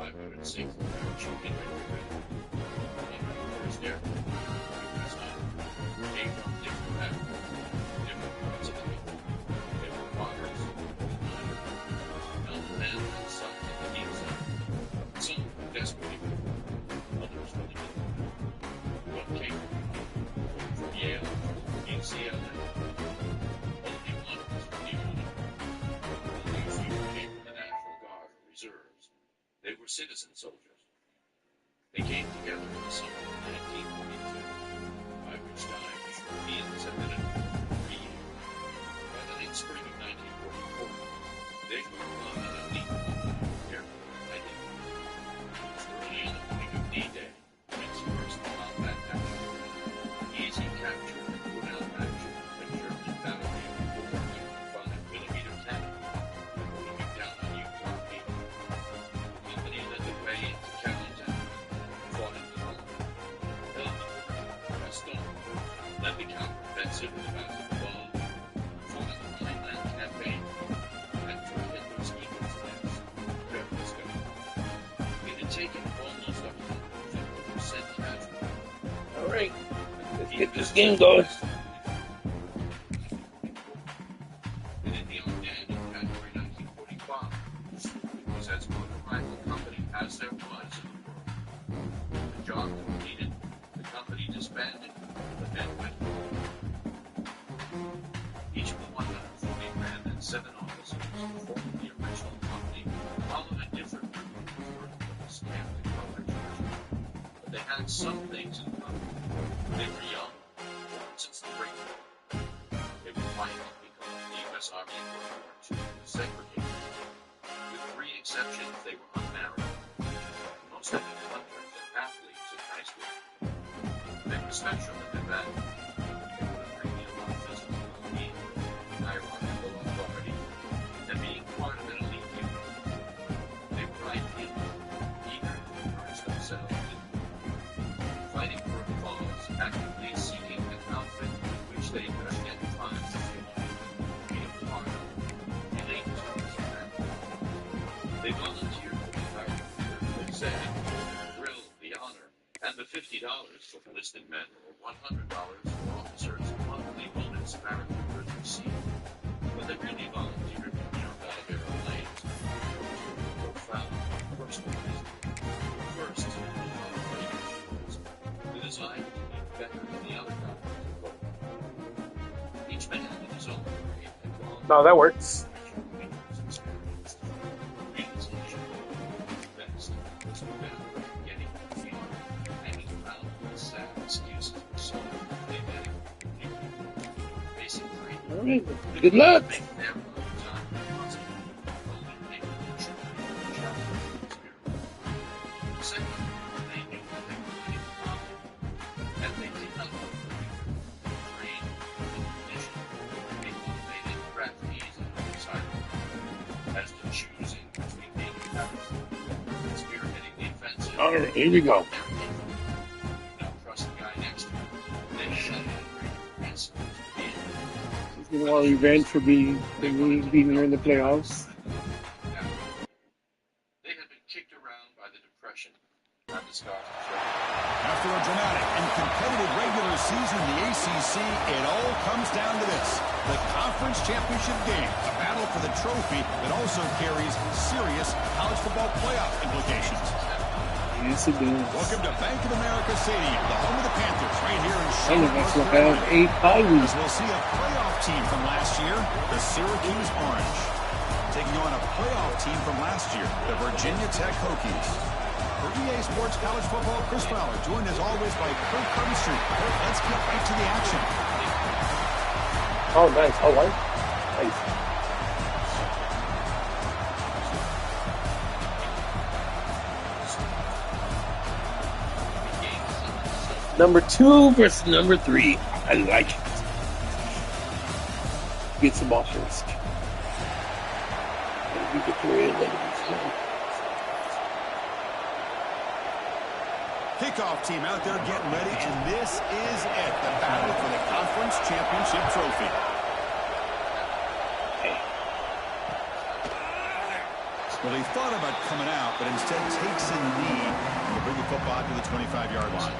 506th parachute infantry. First Air Force, came from different backgrounds, different parts of the nation. They were fathers, young men and sons of the deep south. Some desperately, others really didn't. One came from Yale, UCLA. Only one was from the Army. Only a few came from the National Guard and Reserves. They were citizen soldiers. They came together in the summer of 1942, by which time the Europeans had been at war for 3 years. By the late spring of 1944, they were on an elite airborne fighting. It was early on the morning of D-Day, its first combat action. Easy capture and put out action of a German battery of 455mm cannon, looking down on Utah people. The company led the way into Cameltown, fought in Holland, held the river, pressed on, led the counteroffensive in the Battle of Bulge, fought in the Rhineland campaign, and took Hitler's Eagle's Nest, Beverly's Gun. It had taken almost 150% casualty. All right, let's get this game going. And in the Ardennes in January 1945, it was as good a rifle company as there was in the world. The job completed, the company disbanded, the men went home. Each of the 140 men and 7 officers who formed the original company followed a different route from the camp to college. But they had some things in common. They were young, born since the Great War. They were violent because the U.S. Army in World War II was segregated. With 3 exceptions, they were unmarried. Most of them hunters and athletes in high school. They were special in their value. They would bring in a lot of physical well-being, hierarchical authority, and being part of an elite unit. They were ideal, eager to immerse themselves in fighting for a cause, actively seeking an outfit with which they could identify as they wanted to be a part of, relate to as a family. They volunteered for the fire, exam, drill, the honor, and the $50 for enlisted men or $100 for officers monthly bonus paratroopers received. But they really volunteered for New York Alabama Plains for profound personal reasons. First, the desire to be better than the other guys. Each man in his own way had gone No, that works. realization. Best was no better getting the feeling, hanging around with sad excuses for so they met basic training. All right, good luck. Never other time possible. Only people who truly challenge the spirit. Second, they knew that they were in conflict, and they did not know the train, the condition, they motivated crafties and outsiders as to choosing between being habits and spearheading the offensive. All right, here we go. Not trust the guy next to him. They shut it and risk to be in. He's gonna want revenge for beating her in the playoffs. They had been kicked around by the Depression, not discarded. After a dramatic and competitive regular season in the ACC, it all comes down to this: the conference championship game, a battle for the trophy that also carries serious college football playoff implications. Yes, it does. Welcome to Bank of America Stadium, the home of the Panthers, right here in Some of Charlotte, us North will have Carolina. 8 bye weeks. As we'll see a playoff team from last year, the Syracuse Orange, taking on a playoff team from last year, the Virginia Tech Hokies. For EA Sports College Football, Chris Fowler, joined as always by Kirk Coventry. Kirk, let's get right to the action. Oh, nice. Oh, right. Nice. Number 2 versus number 3. I like it. Get some ball first. We get to it. Let it go. Kickoff team out there getting ready, and this is it, the battle for the conference championship trophy. Well, he thought about coming out, but instead takes a knee to bring the football to the 25-yard line.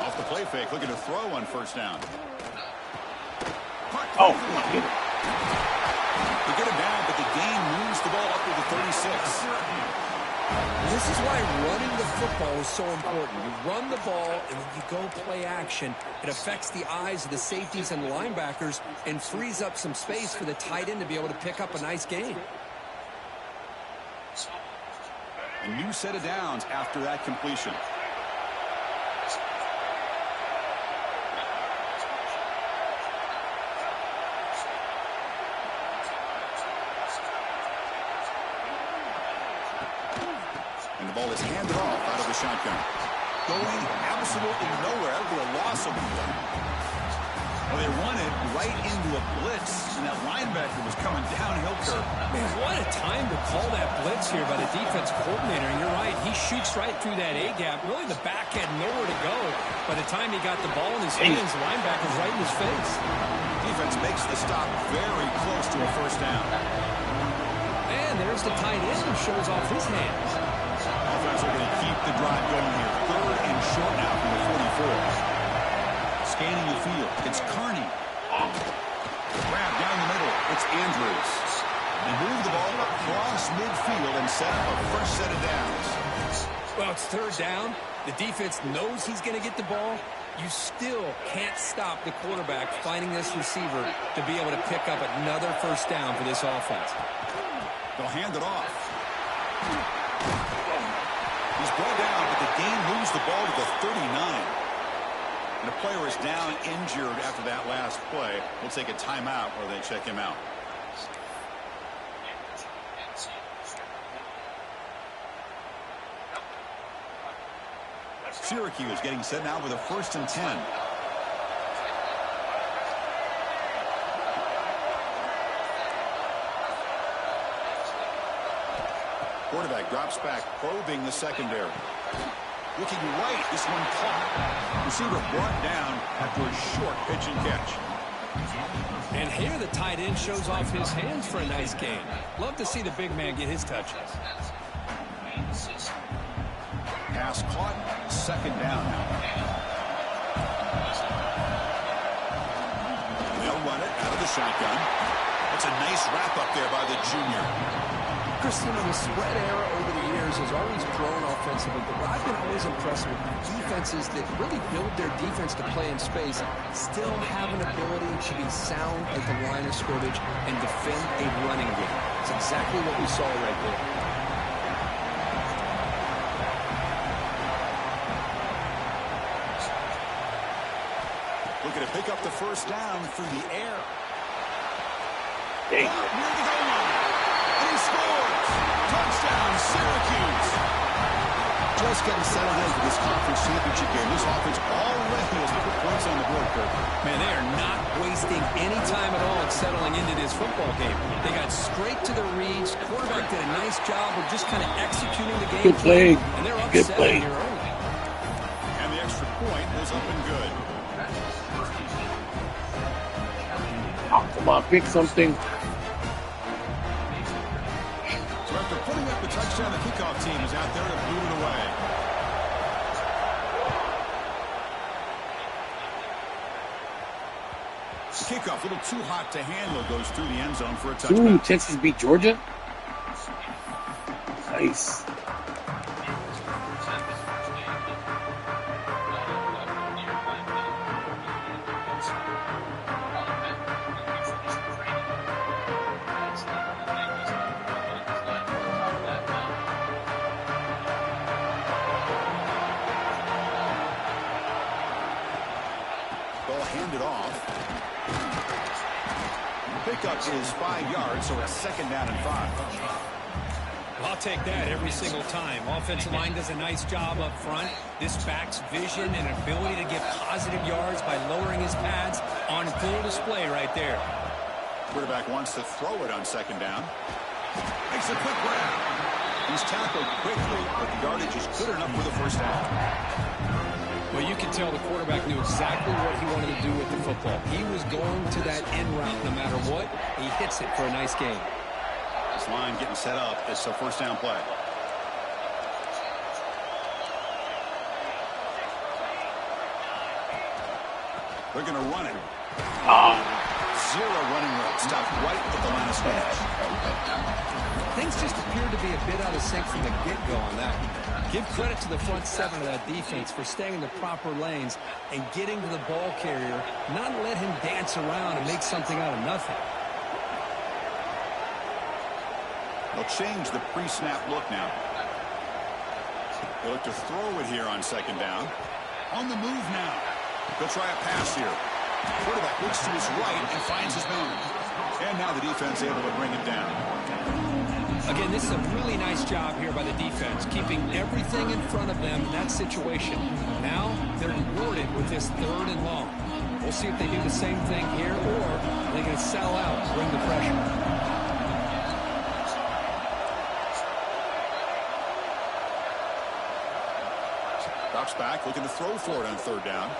Off the play fake, looking to throw on first down. Oh, They get it down, but the gain moves the ball up to the 36. This is why running the football is so important. You run the ball, and when you go play action, it affects the eyes of the safeties and linebackers and frees up some space for the tight end to be able to pick up a nice gain. A new set of downs after that completion. And the ball is handed off out of the shotgun. Going absolutely nowhere with a loss of one. Well, they run it right into a blitz, and that linebacker was coming downhill curve. Man, what a time to call that blitz here by the defense coordinator. And you're right, he shoots right through that A-gap. Really, the back had nowhere to go. By the time he got the ball in his hands, the linebacker's right in his face. Defense makes the stop very close to a first down. And there's the tight end who shows off his hands. Offense are going to keep the drive going here. 3rd and short now from the 44. Scanning the field. It's Carney. Grab down the middle. It's Andrews. They move the ball across midfield and set up a fresh set of downs. Well, it's 3rd down. The defense knows he's going to get the ball. You still can't stop the quarterback finding this receiver to be able to pick up another first down for this offense. They'll hand it off. He's brought down, but the gain moves the ball to the 39. And the player is down injured after that last play. We'll take a timeout where they check him out. Syracuse getting set now with a 1st and 10. Quarterback drops back, probing the secondary. Looking right, this one caught. Receiver brought down after a short pitch and catch. And here the tight end shows off his hands for a nice gain. Love to see the big man get his touches. Pass caught, 2nd down now. They'll run it out of the shotgun. It's a nice wrap up there by the junior. Christian, the spread era over the years has always grown offensively, but what I've been always impressed with defenses that really build their defense to play in space still have an ability to be sound at the line of scrimmage and defend a running game. It's exactly what we saw right there. Looking to pick up the first down through the air. hey. Near the goal line. And he scores. Touchdown, Syracuse. Just getting settled in for this conference championship game. This offense already has put points on the board, Kirk. Man, they are not wasting any time at all in settling into this football game. They got straight to the reads. Quarterback did a nice job of just kind of executing the game. Good play. And they're up Good play. 7 here early. And the extra point is up and good. Oh, come on, pick something. So after putting up the touchdown, the kickoff team is out there to boot it away. The kickoff, a little too hot to handle, goes through the end zone for a touchdown. Ooh, Texas beat Georgia. Nice. Ball handed off. Pickup is 5 yards, so it's 2nd down and 5. I'll take that every single time. Offensive line does a nice job up front. This back's vision and ability to get positive yards by lowering his pads on full display right there. Quarterback wants to throw it on second down. Makes a quick grab. He's tackled quickly, but the yardage is good enough for the first down. Well, you can tell the quarterback knew exactly what he wanted to do with the football. He was going to that end route no matter what. He hits it for a nice gain. This line getting set up. It's a first down play. They're going to run it. Zero running route. Stopped right at the line of scrimmage. Things just appeared to be a bit out of sync from the get-go on that one. Give credit to the front seven of that defense for staying in the proper lanes and getting to the ball carrier, not let him dance around and make something out of nothing. They'll change the pre-snap look now. They look to throw it here on second down. On the move now. They'll try a pass here. Quarterback looks to his right and finds his man. And now the defense able to bring it down. Again, this is a really nice job here by the defense, keeping everything in front of them in that situation. Now they're rewarded with this 3rd and long. We'll see if they do the same thing here, or they're going to sell out and bring the pressure. Drops back, looking to throw for it on 3rd down.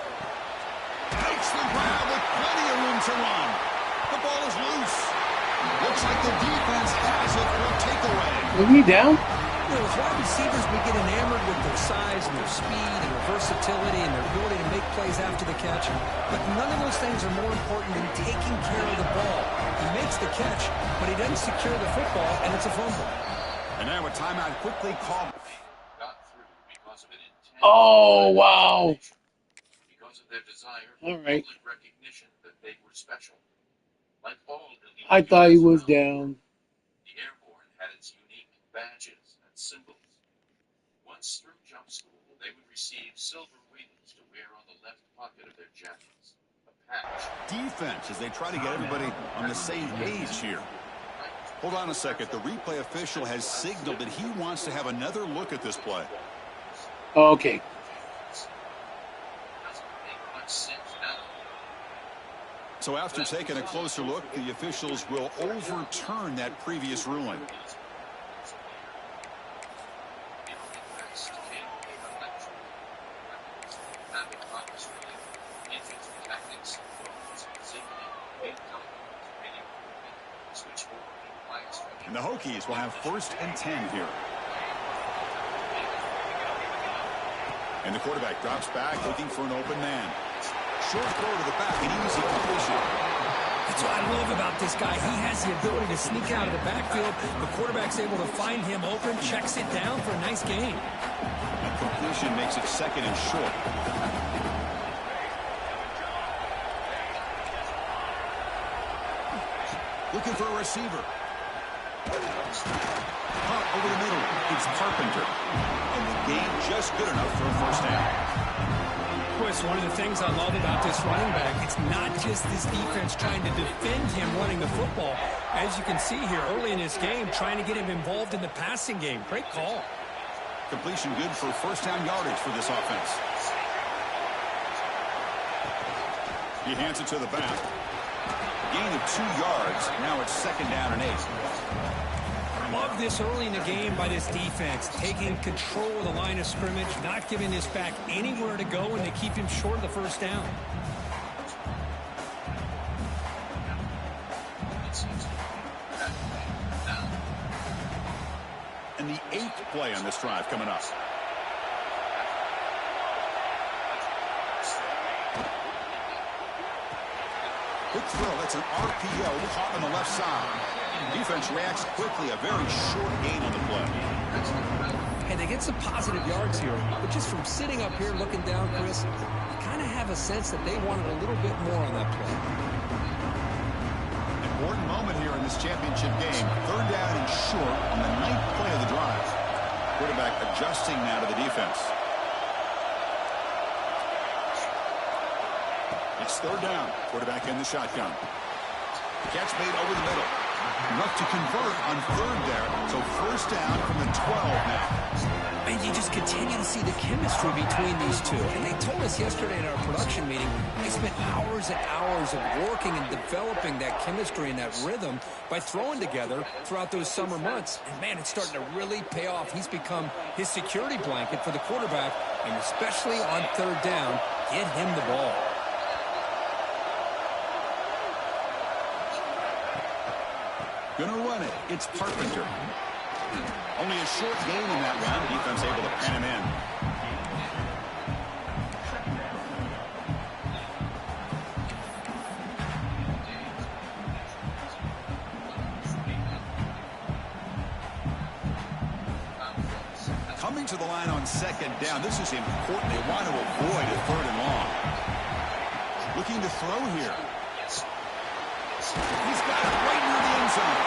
Takes the grab with plenty of room to run. The ball is loose. Looks like the defense has it for a takeaway. Was he down? You know, as wide receivers, we get enamored with their size and their speed and their versatility and their ability to make plays after the catch. But none of those things are more important than taking care of the ball. He makes the catch, but he doesn't secure the football, and it's a fumble. And now a timeout quickly called. Got through because of an intent. Oh, wow. Because of their desire All for right. public recognition that they were special. Like all elite I thought he was units around, down. the Airborne had its unique badges and symbols. Once through jump school, they would receive silver wings to wear on the left pocket of their jackets. A patch. Defense as they try to get everybody on the same page here. Hold on a second. The replay official has signaled that he wants to have another look at this play. Okay. Doesn't make much sense now. So after taking a closer look, the officials will overturn that previous ruling. And the Hokies will have 1st and 10 here. And the quarterback drops back looking for an open man. Short throw to the back, an easy completion. That's what I love about this guy. He has the ability to sneak out of the backfield. The quarterback's able to find him open, checks it down for a nice gain. That completion makes it 2nd and short. Looking for a receiver. Caught over the middle. It's Carpenter. And the gain just good enough for a first down. Boy, it's one of the things I love about this running back. It's not just this defense trying to defend him running the football. As you can see here early in this game, trying to get him involved in the passing game. Great call. Completion good for first down yardage for this offense. He hands it to the back. Gain of 2 yards. Now it's 2nd down and 8. Love this early in the game by this defense, taking control of the line of scrimmage, not giving this back anywhere to go, and they keep him short of the first down. And the 8th play on this drive coming up. Quick throw. That's an RPO caught on the left side. Defense reacts quickly. A very short gain on the play. And they get some positive yards here, but just from sitting up here looking down, Chris, you kind of have a sense that they wanted a little bit more on that play. Important moment here in this championship game. 3rd down and short on the 9th play of the drive. Quarterback adjusting now to the defense. It's 3rd down. Quarterback in the shotgun. Catch made over the middle. Enough to convert on 3rd there. So first down from the 12 now. And you just continue to see the chemistry between these two. And they told us yesterday in our production meeting, they spent hours and hours of working and developing that chemistry and that rhythm by throwing together throughout those summer months. And, man, it's starting to really pay off. He's become his security blanket for the quarterback, and especially on third down, get him the ball. Gonna run it. It's Carpenter. Only a short gain in that run. Defense able to pan him in. Coming to the line on second down. This is important. They want to avoid a third and long. Looking to throw here. He's got it right near the end zone.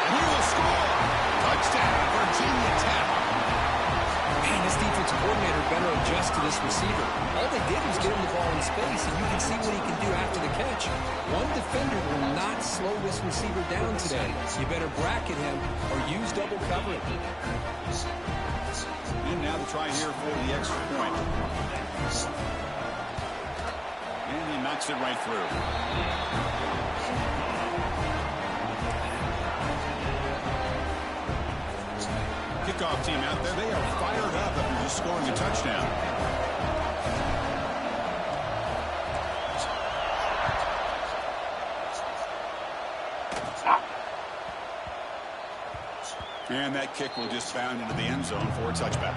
And he will score. Touchdown, Virginia Tech. Man, this defensive coordinator better adjust to this receiver. All they did was get him the ball in space, and you can see what he can do after the catch. One defender will not slow this receiver down today. You better bracket him or use double coverage. And now to try here for the extra point. And he knocks it right through. Kickoff team out there, they are fired up after just scoring a touchdown. And that kick will just bound into the end zone for a touchback.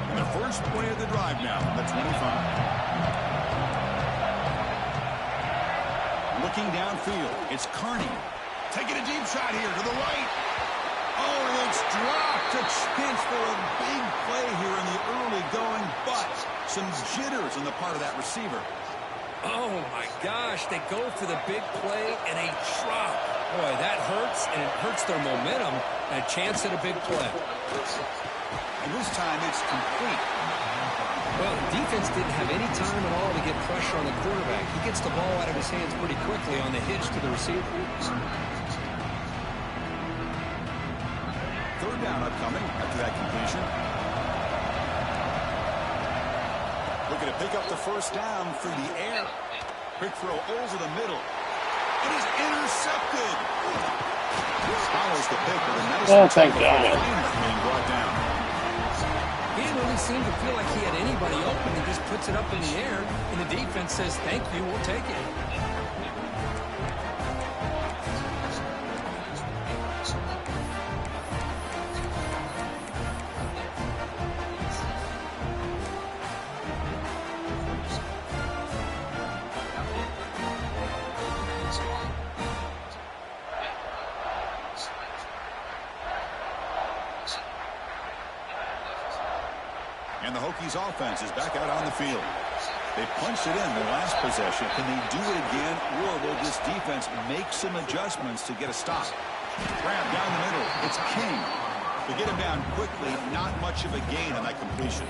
And the first play of the drive now from the 25. Looking downfield, it's Carney. Taking a deep shot here to the right. Oh, and it's dropped. A chance for a big play here in the early going, but some jitters on the part of that receiver. Oh, my gosh. They go for the big play and a drop. Boy, that hurts, and it hurts their momentum. And a chance at a big play. And this time it's complete. Well, the defense didn't have any time at all to get pressure on the quarterback. He gets the ball out of his hands pretty quickly on the hitch to the receiver. Third down upcoming after that completion. Looking to pick up the first down through the air. Quick throw over the middle. It is intercepted. Follows the pick with a nice thank God. being brought down. He didn't really seem to feel like he had anybody open. He just puts it up in the air, and the defense says, thank you, we'll take it. And the Hokies offense is back out on the field. They punched it in the last possession. Can they do it again, or will this defense make some adjustments to get a stop? Grab down the middle. It's King. To get him down quickly, not much of a gain on that completion.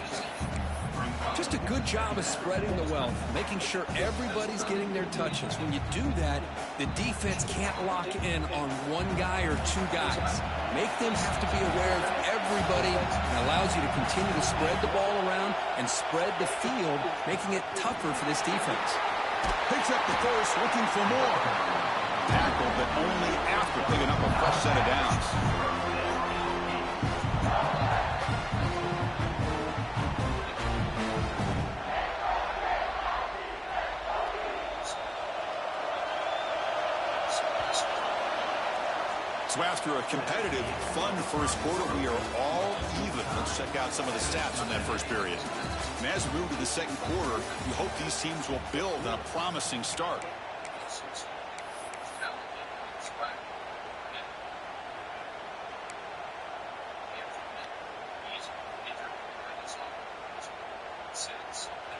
Just a good job of spreading the wealth, making sure everybody's getting their touches. When you do that, the defense can't lock in on one guy or two guys. Make them have to be aware of everybody, and allows you to continue to spread the ball around and spread the field, making it tougher for this defense. Picks up the first, looking for more. Tackled, but only after picking up a fresh set of downs. So after a competitive, fun first quarter, we are all even. Let's check out some of the stats from that first period. And as we move to the second quarter, we hope these teams will build on a promising start.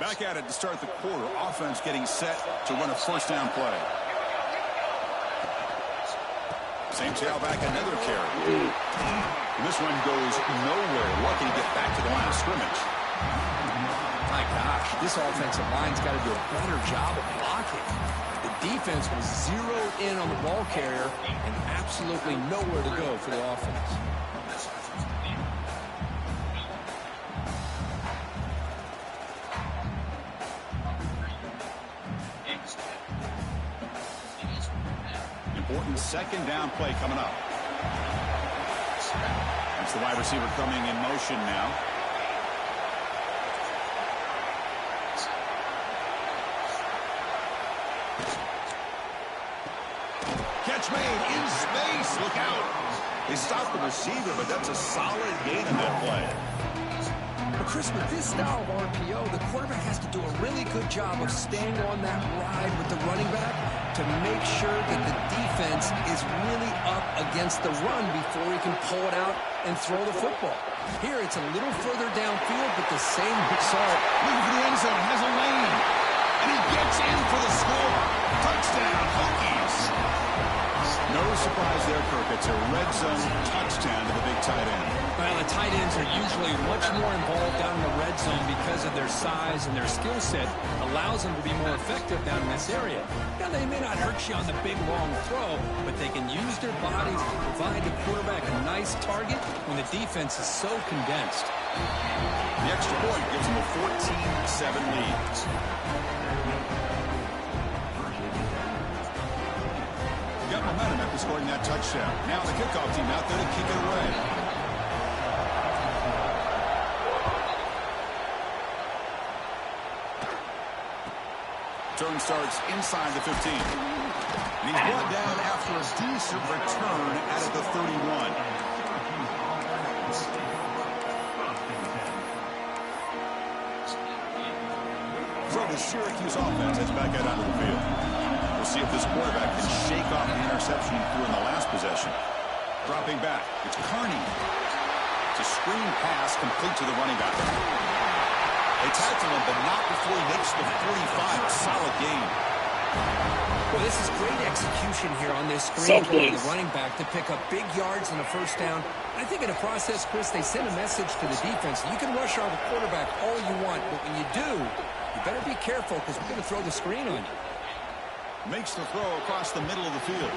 Back at it to start the quarter. Offense getting set to run a first down play. Same tailback, another carry. And this one goes nowhere. Lucky to get back to the line of scrimmage. My gosh, this offensive line's got to do a better job of blocking. The defense was zeroed in on the ball carrier and absolutely nowhere to go for the offense. Important second down play coming up. That's the wide receiver coming in motion now. Catch made in space. Look out. They stopped the receiver, but that's a solid gain in that play. But Chris, with this style of RPO, the quarterback has to do a really good job of staying on that ride with the running back to make sure that the defense is really up against the run before he can pull it out and throw the football. Here, it's a little further downfield, but the same result. Looking for the end zone, has a lane. And he gets in for the score. Touchdown, Hokies. No surprise there, Kirk. It's a red zone touchdown to the big tight end. Well, the tight ends are usually much more involved down in the red zone because of their size and their skill set allows them to be more effective down in this area. Now, they may not hurt you on the big, long throw, but they can use their bodies to provide the quarterback a nice target when the defense is so condensed. The extra point gives them a 14-7 lead. Got momentum after scoring that touchdown. Now the kickoff team out there to kick it away. Turn starts inside the 15. And he's brought down after a decent return out of the 31. So the Syracuse offense heads back out onto the field. We'll see if this quarterback can shake off the interception he threw in the last possession. Dropping back, it's Kearney. It's a screen pass complete to the running back. They tackle him, but not before he makes the 45. A solid game. Well, this is great execution here on this screen play to the running back to pick up big yards on the first down. I think in the process, Chris, they send a message to the defense. You can rush our quarterback all you want, but when you do, you better be careful because we're going to throw the screen on you. Makes the throw across the middle of the field.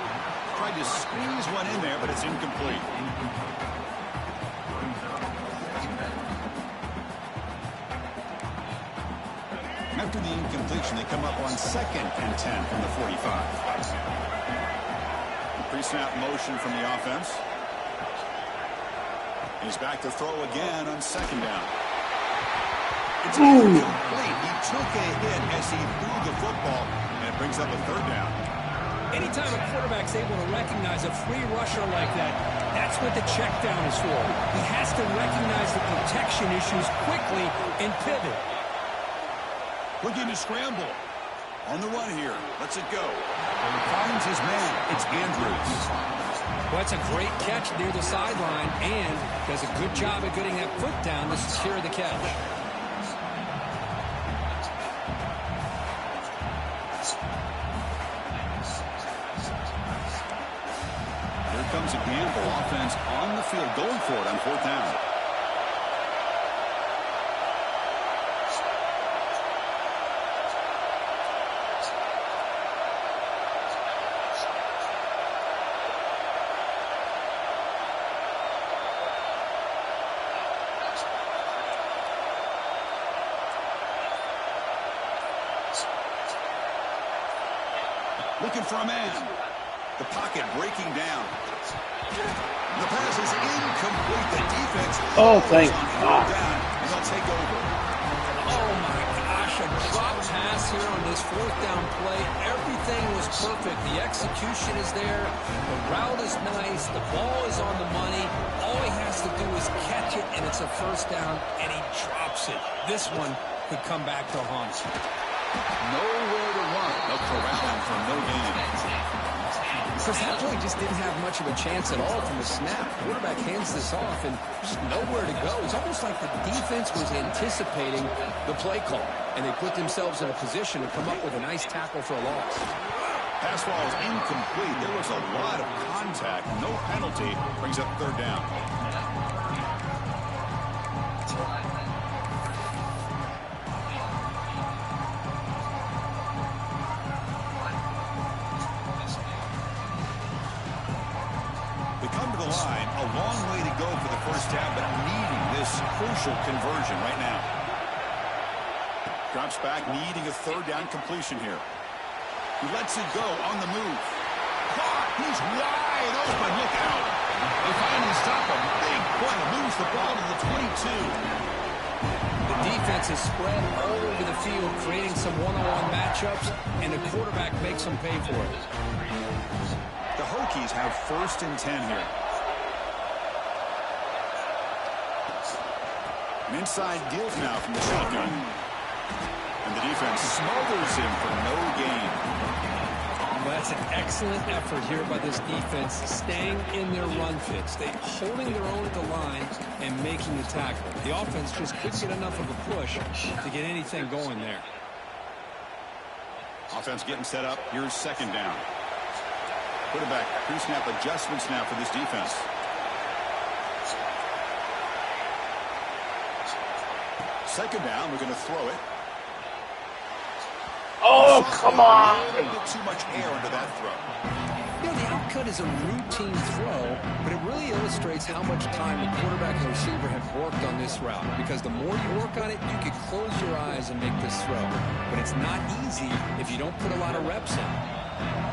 Tried to squeeze one in there, but it's incomplete. After the incompletion, they come up on 2nd and 10 from the 45. Pre-snap motion from the offense. He's back to throw again on 2nd down. It's incomplete. He took a hit as he threw the football, and it brings up a 3rd down. Anytime a quarterback's able to recognize a free rusher like that, that's what the check down is for. He has to recognize the protection issues quickly and pivot. Looking to scramble. On the run here. Lets it go. Finds his man. It's Andrews. Well, that's a great catch near the sideline and does a good job of getting that foot down to secure the catch. Here comes a Gamble offense on the field going for it on 4th down. Looking for a man. The pocket breaking down. The pass is incomplete. The defense. Oh, thank God. Down, and they'll take over. Oh, my gosh. A drop pass here on this 4th down play. Everything was perfect. The execution is there. The route is nice. The ball is on the money. All he has to do is catch it, and it's a 1st down, and he drops it. This one could come back to haunt. Nowhere to run. They'll corral him for no gain. Because that play just didn't have much of a chance at all from the snap. Quarterback hands this off and just nowhere to go. It's almost like the defense was anticipating the play call, and they put themselves in a position to come up with a nice tackle for a loss. Pass ball is incomplete. There was a lot of contact. No penalty. Brings up 3rd down. come to the line. A long way to go for the first down, but needing this crucial conversion right now. Drops back, needing a third down completion here. He lets it go on the move. Caught! He's wide open. Look out! They finally stop him. Big play. Moves the ball to the 22. The defense is spread all over the field, creating some one-on-one matchups, and the quarterback makes them pay for it. The Hokies have 1st and 10 here. An inside give now from the shotgun. And the defense smothers him for no gain. Well, that's an excellent effort here by this defense, staying in their run fits. They're holding their own at the line and making the tackle. The offense just couldn't get enough of a push to get anything going there. Offense getting set up. Here's 2nd down. Quarterback pre-snap adjustments now for this defense. Second down, we're going to throw it. Oh, come on! A little bit too much air into that throw. You know, the outcut is a routine throw, but it really illustrates how much time the quarterback and receiver have worked on this route. Because the more you work on it, you can close your eyes and make this throw. But it's not easy if you don't put a lot of reps in.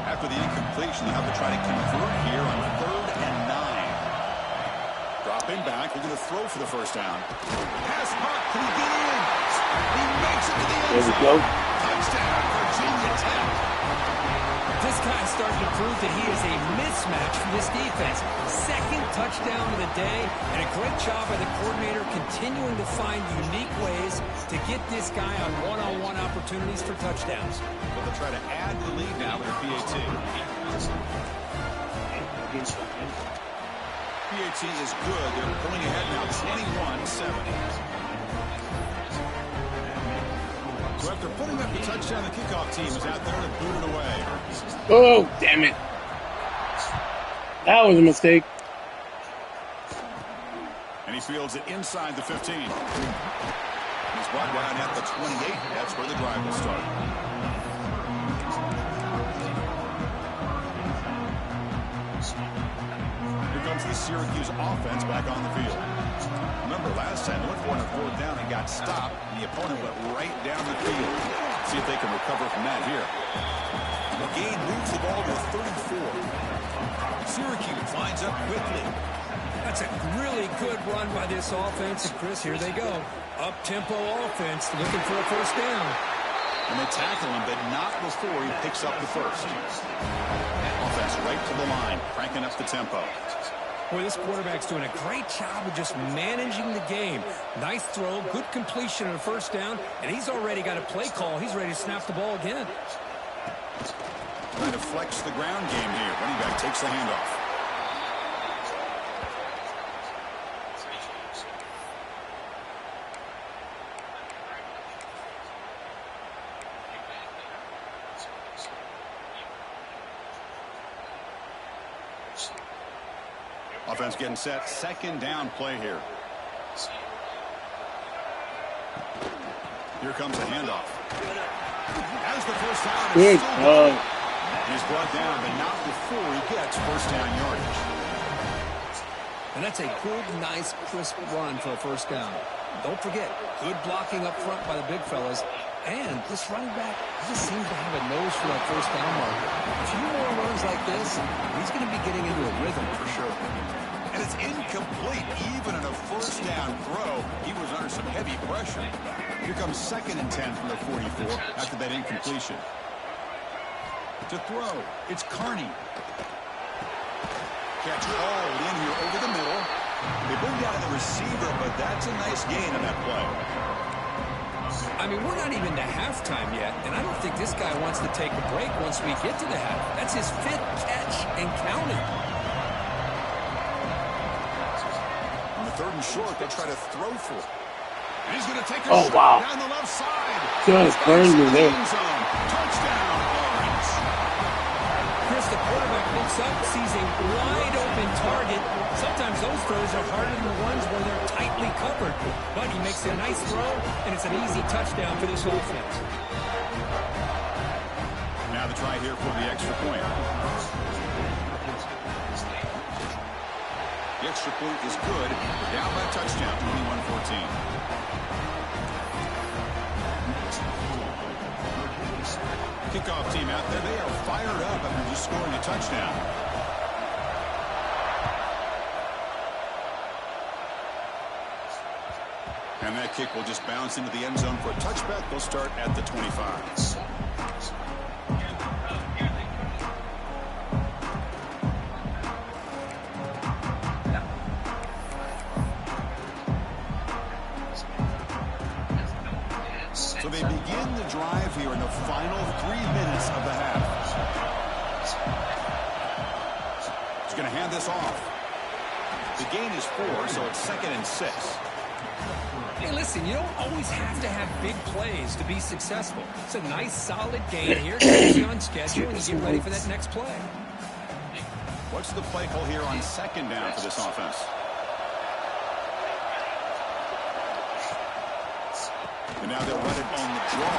After the incompletion, they'll have to try to convert here on 3rd and 9. Dropping back, they're going to throw for the first down. Pass caught, can he get in? He makes it to the end zone. There we go. Touchdown, Virginia Tech. This guy is starting to prove that he is a mismatch for this defense. 2nd touchdown of the day, and a great job by the coordinator continuing to find unique ways to get this guy on one-on-one opportunities for touchdowns. But they'll try to add to the lead now with a PAT. PAT is good. They're pulling ahead now 21-7. So after putting up the touchdown, the kickoff team is out there to boot it away. Oh, damn it. That was a mistake. And he fields it inside the 15. He's brought down at the 28. That's where the drive will start. Here comes the Syracuse offense back on the field. Remember, last time they went for it on 4th down and got stopped, and the opponent went right down the field. See if they can recover from that here. McGee moves the ball to 34. Syracuse lines up quickly. That's a really good run by this offense. And Chris, here they go. Up-tempo offense looking for a first down. And they tackle him, but not before he picks up the first. Offense right to the line, cranking up the tempo. Boy, this quarterback's doing a great job of just managing the game. Nice throw, good completion on a first down, and he's already got a play call. He's ready to snap the ball again. Trying to flex the ground game here. Running back takes the handoff. Offense getting set. 2nd down play here. Here comes a handoff. As the first down. Good. He's brought down, but not before he gets first down yardage. And that's a good, nice, crisp run for a first down. Don't forget, good blocking up front by the big fellas. And this running back just seems to have a nose for that first down marker. A few more runs like this, he's going to be getting into a rhythm for sure. And it's incomplete. Even in a first down throw, he was under some heavy pressure. Here comes 2nd and 10 from the 44 after that incompletion. To throw, it's Carney. Catch hauled in here over the middle. They bring down the receiver, but that's a nice gain on that play. I mean, we're not even to halftime yet, and I don't think this guy wants to take a break once we get to the half. That's his 5th catch and counting. On the 3rd and short, they'll try to throw for it. And he's going to take a shot wow. down the left side. Just burned me there. Touchdown, Orange. Chris, the quarterback looks up, sees a wide-open target. Sometimes those throws are harder than the ones where they're tightly covered. But he makes a nice throw, and it's an easy touchdown for this offense. Now the try here for the extra point. extra point is good. We're down by a touchdown, 21-14. Kickoff team out there. They are fired up after just scoring a touchdown. And that kick will just bounce into the end zone for a touchback. They'll start at the 25. So they begin the drive here in the final 3 minutes of the half. He's going to hand this off. The gain is 4, so it's 2nd and 6. Hey, listen, you don't always have to have big plays to be successful. It's a nice, solid gain here. Keeps you on schedule, and you get ready for that next play. What's the play call here on 2nd down for this offense? And now they'll run it on the draw.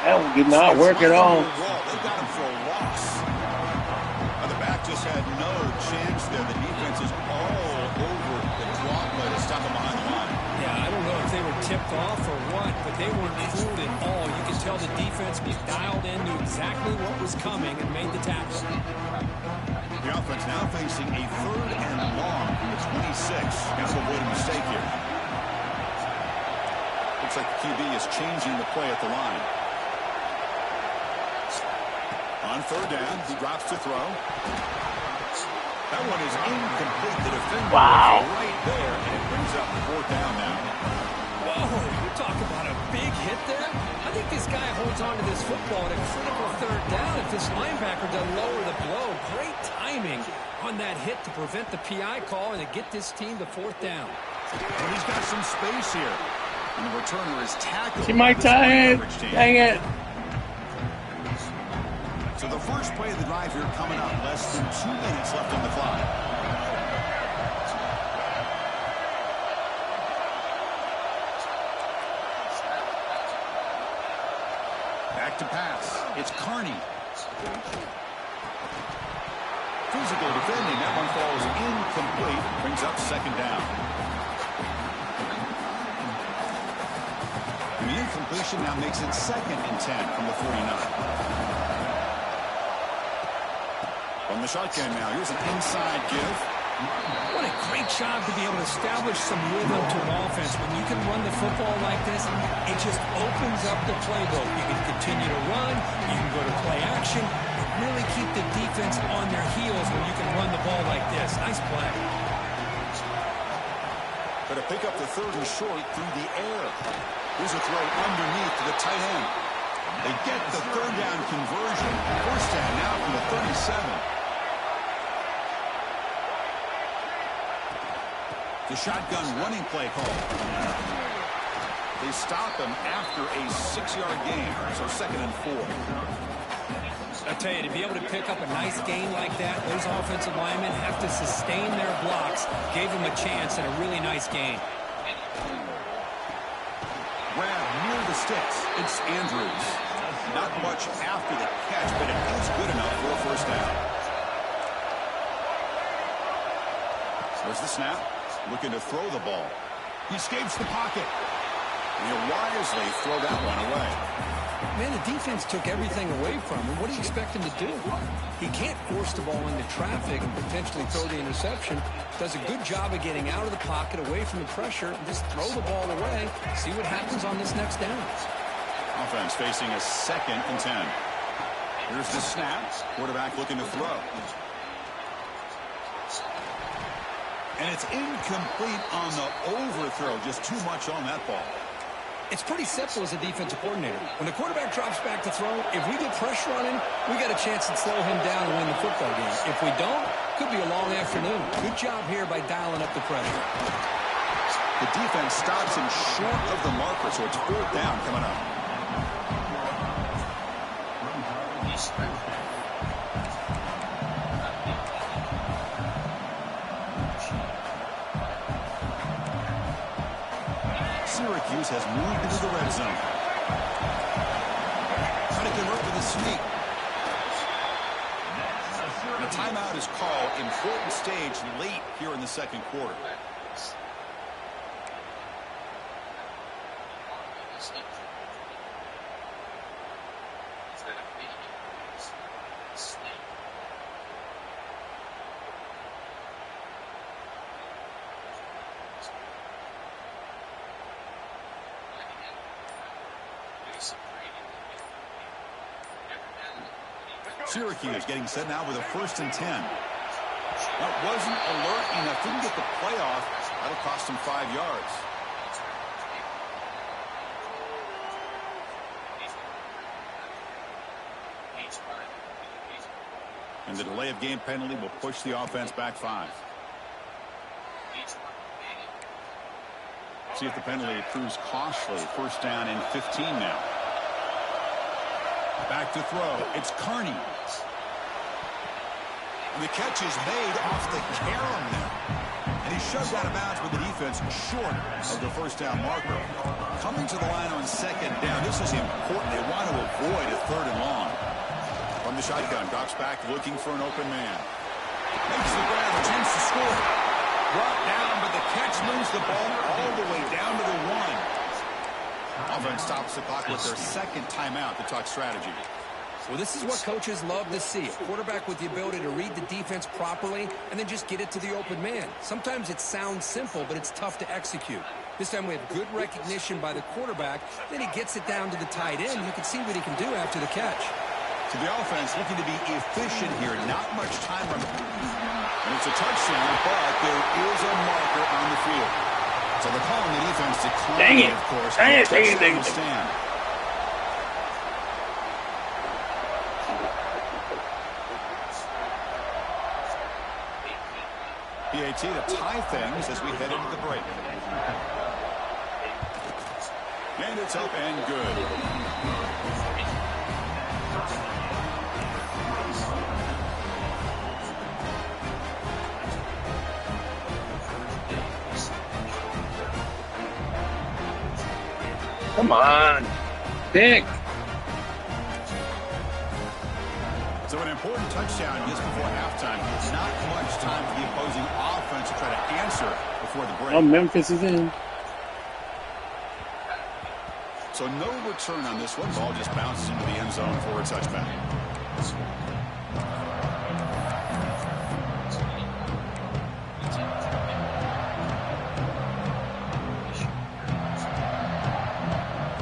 That did not work at all. They got him for a loss. Now the back just had no chance there. The defense is all over the draw play to stop him behind the line. Yeah, I don't know if they were tipped off or what, but they weren't fooled at all. You could tell the defense was dialed in, knew exactly what was coming, and made the tackle. The offense now facing a 3rd and long from the 26. Has to avoid a mistake here. Looks like the QB is changing the play at the line. On 3rd down, he drops to throw. That one is incomplete. The defender is right there, and it brings up 4th down now. Whoa, you talk about a big hit there. I think this guy holds on to this football at a critical 3rd down if this linebacker doesn't lower the blow. Great timing on that hit to prevent the PI call and to get this team to 4th down. And he's got some space here. And the returner is tackled. She might tie it. Dang it. So the first play of the drive here coming up. Less than 2 minutes left on the clock. Back to pass. It's Carney. Physical defending. That one falls incomplete. Brings up 2nd down. And the incompletion now makes it 2nd and 10 from the 49. From the shotgun now, here's an inside give. What a great job to be able to establish some rhythm to an offense. When you can run the football like this, it just opens up the playbook. You can continue to run, you can go to play action, really keep the defense on their heels when you can run the ball like this. Nice play. But to pick up the 3rd and short through the air. Here's a throw underneath to the tight end. They get the 3rd down conversion. 1st down now from the 37. The shotgun running play call. They stop him after a 6-yard gain, so 2nd and 4. I tell you, to be able to pick up a nice gain like that, those offensive linemen have to sustain their blocks. Gave them a chance at a really nice gain. Grab near the sticks. It's Andrews. Not much after the catch, but it is good enough for a 1st down. There's the snap. Looking to throw the ball. He escapes the pocket. And he'll wisely throw that one away. Man, the defense took everything away from him. What do you expect him to do? He can't force the ball into traffic and potentially throw the interception. Does a good job of getting out of the pocket, away from the pressure, and just throw the ball away. See what happens on this next down. Offense facing a 2nd and 10. Here's the snap. Quarterback looking to throw. And it's incomplete on the overthrow. Just too much on that ball. It's pretty simple as a defensive coordinator. When the quarterback drops back to throw, if we get pressure on him, we got a chance to slow him down and win the football game. If we don't, could be a long afternoon. Good job here by dialing up the pressure. The defense stops him short of the marker, so it's 4th down coming up. Syracuse has moved into the red zone. Trying to convert with a sneak. The timeout is is called. Important stage late here in the second quarter. Syracuse getting set now with a 1st and 10. That wasn't alert enough. Didn't get the playoff. That'll cost him 5 yards. And the delay of game penalty will push the offense back 5. See if the penalty proves costly. 1st down and 15 now. Back to throw. It's Carney. And the catch is made off the carom there. And he's shoved out of bounds with the defense short of the 1st down marker. Coming to the line on 2nd down. This is important. They want to avoid a 3rd and long. From the shotgun, drops back looking for an open man. Makes the grab, a chance to score. Brought down, but the catch moves the ball all the way down to the 1. Offense stops the clock with their 2nd timeout to talk strategy. Well, this is what coaches love to see. A quarterback with the ability to read the defense properly and then just get it to the open man. Sometimes it sounds simple, but it's tough to execute. This time we have good recognition by the quarterback. Then he gets it down to the tight end. You can see what he can do after the catch. So the offense looking to be efficient here. Not much time on the and it's a touchdown, but there is a marker on the field. So they're calling the defense decline, of course. Dang it. Stand. PAT to tie things as we head into the break. And it's up and good. Come on. Pick. So an important touchdown just before halftime. Not much time for the opposing offense to try to answer before the break. Oh, Memphis is in. So no return on this one. Ball just bounces into the end zone for a touchback.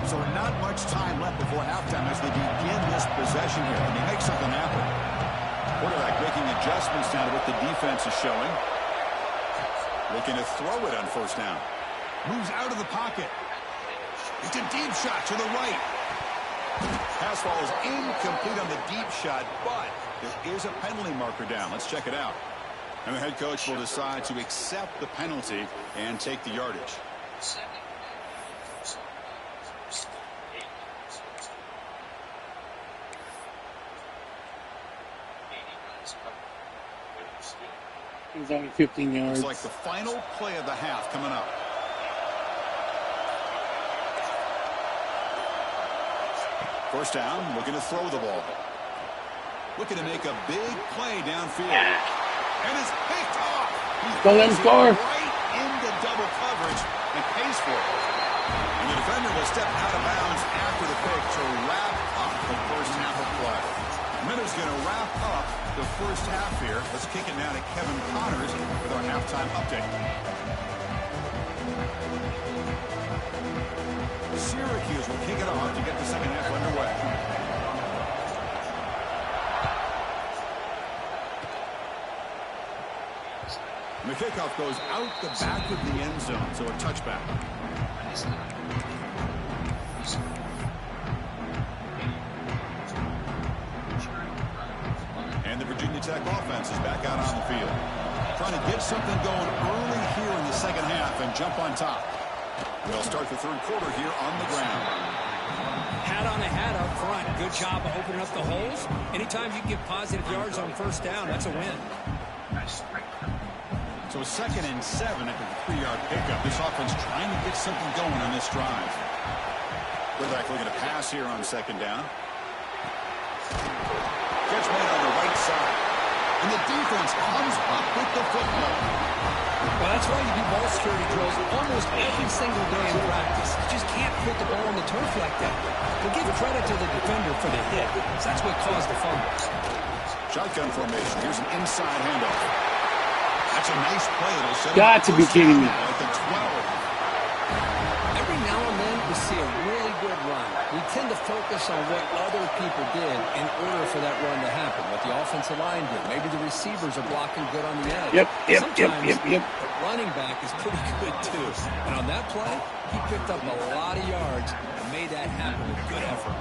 So not much time left before halftime as they begin this possession here. Can they make something happen? Quarterback making adjustments now to what the defense is showing. Looking to throw it on 1st down. Moves out of the pocket. It's a deep shot to the right. Pass ball is incomplete on the deep shot, but there is a penalty marker down. Let's check it out. And the head coach will decide to accept the penalty and take the yardage. He's only 15 yards. It's like the final play of the half coming up. First down, looking to throw the ball. Looking to make a big play downfield. And it's picked off. Don't let him score. Right into double coverage and pays for it. And the defender will step out of bounds after the pick to wrap up the 1st half of play. Minter's going to wrap up the 1st half here. Let's kick it now to Kevin Connors with our halftime update. Syracuse will kick it off to get the 2nd half underway. And the kickoff goes out the back of the end zone, so a touchback. And the Virginia Tech offense is back out on the field. Trying to get something going early here in the 2nd half and jump on top. They'll start the 3rd quarter here on the ground. Hat on a hat up front. Good job of opening up the holes. Anytime you get positive yards on 1st down, that's a win. So 2nd and 7 after the 3-yard pickup. This offense trying to get something going on this drive. Quarterback looking to pass here on 2nd down. Catch made on the right side. And And the defense comes up with the football. Well, that's why you do ball security drills almost every single day in practice. You just can't put the ball on the turf like that. But give credit to the defender for the hit, because that's what caused the fumbles. Shotgun formation. Here's an inside handoff. That's a nice play. It'll set Got to be kidding me. At the 12. Every now and then we see a really good run. We tend to focus on what other people did in order for that run to happen, what the offensive line did. Maybe the receivers are blocking good on the edge. Yep. The running back is pretty good too. And on that play, he picked up a lot of yards and made that happen with good effort.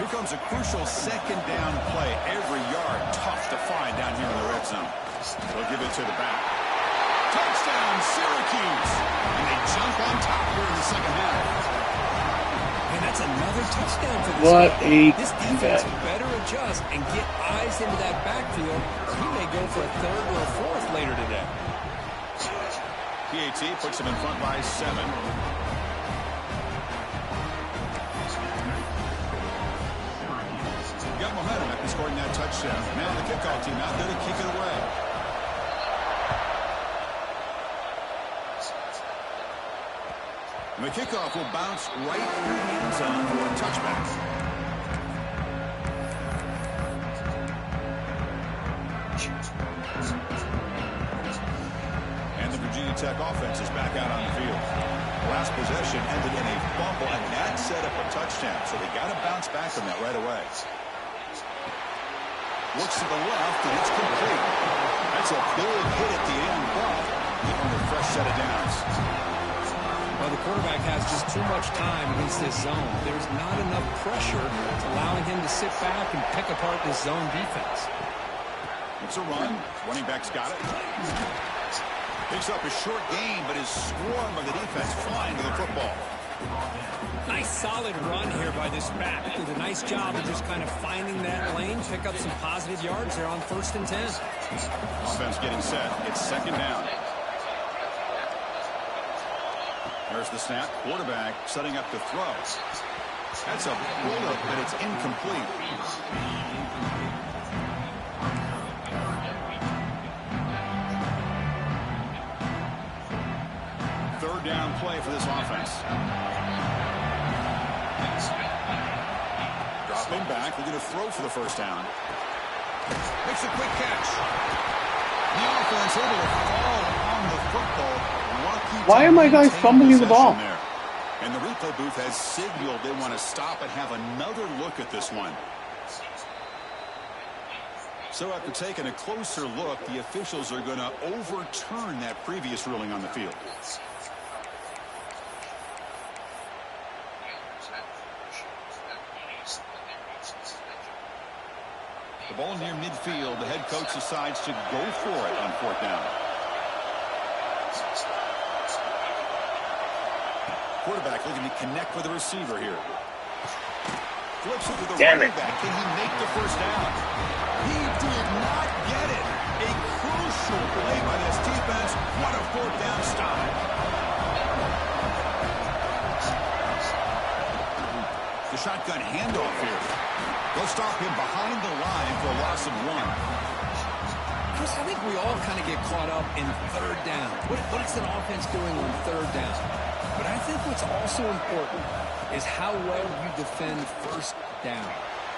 Here comes a crucial second down play. Every yard tough to find down here in the red zone. They'll give it to the back. Touchdown, Syracuse! And they jump on top here in the second half. And that's another touchdown for This defense better adjust and get eyes into that backfield, or he may go for a third or a fourth later today. PAT puts them in front by 7. Got momentum after scoring that touchdown. Now the kickoff team out there to kick it away. And the kickoff will bounce right through the end zone for a touchback. And the Virginia Tech offense is back out on the field. Last possession ended in a fumble, and that set up a touchdown. So they got to bounce back from that right away. Looks to the left, and it's complete. That's a big hit at the end, but even with a fresh set of downs. Well, the quarterback has just too much time against this zone. There's not enough pressure allowing him to sit back and pick apart this zone defense. It's a run. Running back's got it. Picks up a short gain, but his swarm of the defense flying to the football. Nice solid run here by this back. Did a nice job of just kind of finding that lane, pick up some positive yards there on 1st and 10. Offense getting set. It's second down. There's the snap. Quarterback setting up to throw. That's a bullet, but it's incomplete. Third down play for this offense. Dropping back. They're going to throw for the first down. Makes a quick catch. The offense able to fall on the football. Why are my guys fumbling the ball? There. And the replay booth has signaled they want to stop and have another look at this one. So after taking a closer look, the officials are going to overturn that previous ruling on the field. The ball near midfield. The head coach decides to go for it on 4th down. Quarterback looking to connect with the receiver here. Flips it to the running back. Can he make the first down? He did not get it. A crucial play by this defense. What a 4th down stop. The shotgun handoff here. They'll stop him behind the line for a loss of 1. Chris, I think we all kind of get caught up in 3rd down. What is an offense doing on 3rd down? But I think what's also important is how well you defend 1st down.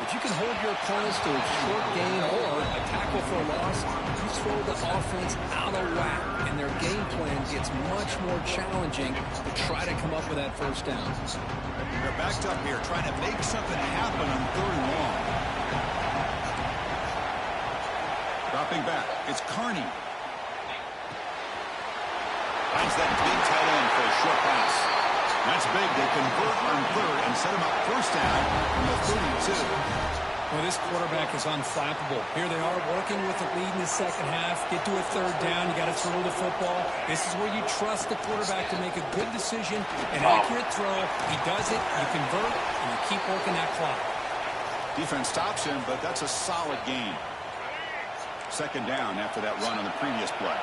If you can hold your opponents to a short gain or a tackle for a loss, you throw the offense out of whack, and their game plan gets much more challenging to try to come up with that 1st down. They're backed up here trying to make something happen on 3rd and long. Dropping back. It's Carney. Finds that big tight end for a short pass. That's big. They convert on 3rd and set him up 1st down from the 32. Well, this quarterback is unflappable. Here they are working with the lead in the second half. Get to a 3rd down. You got to throw the football. This is where you trust the quarterback to make a good decision, an accurate throw. He does it, you convert, and you keep working that clock. Defense stops him, but that's a solid gain. Second down after that run on the previous play.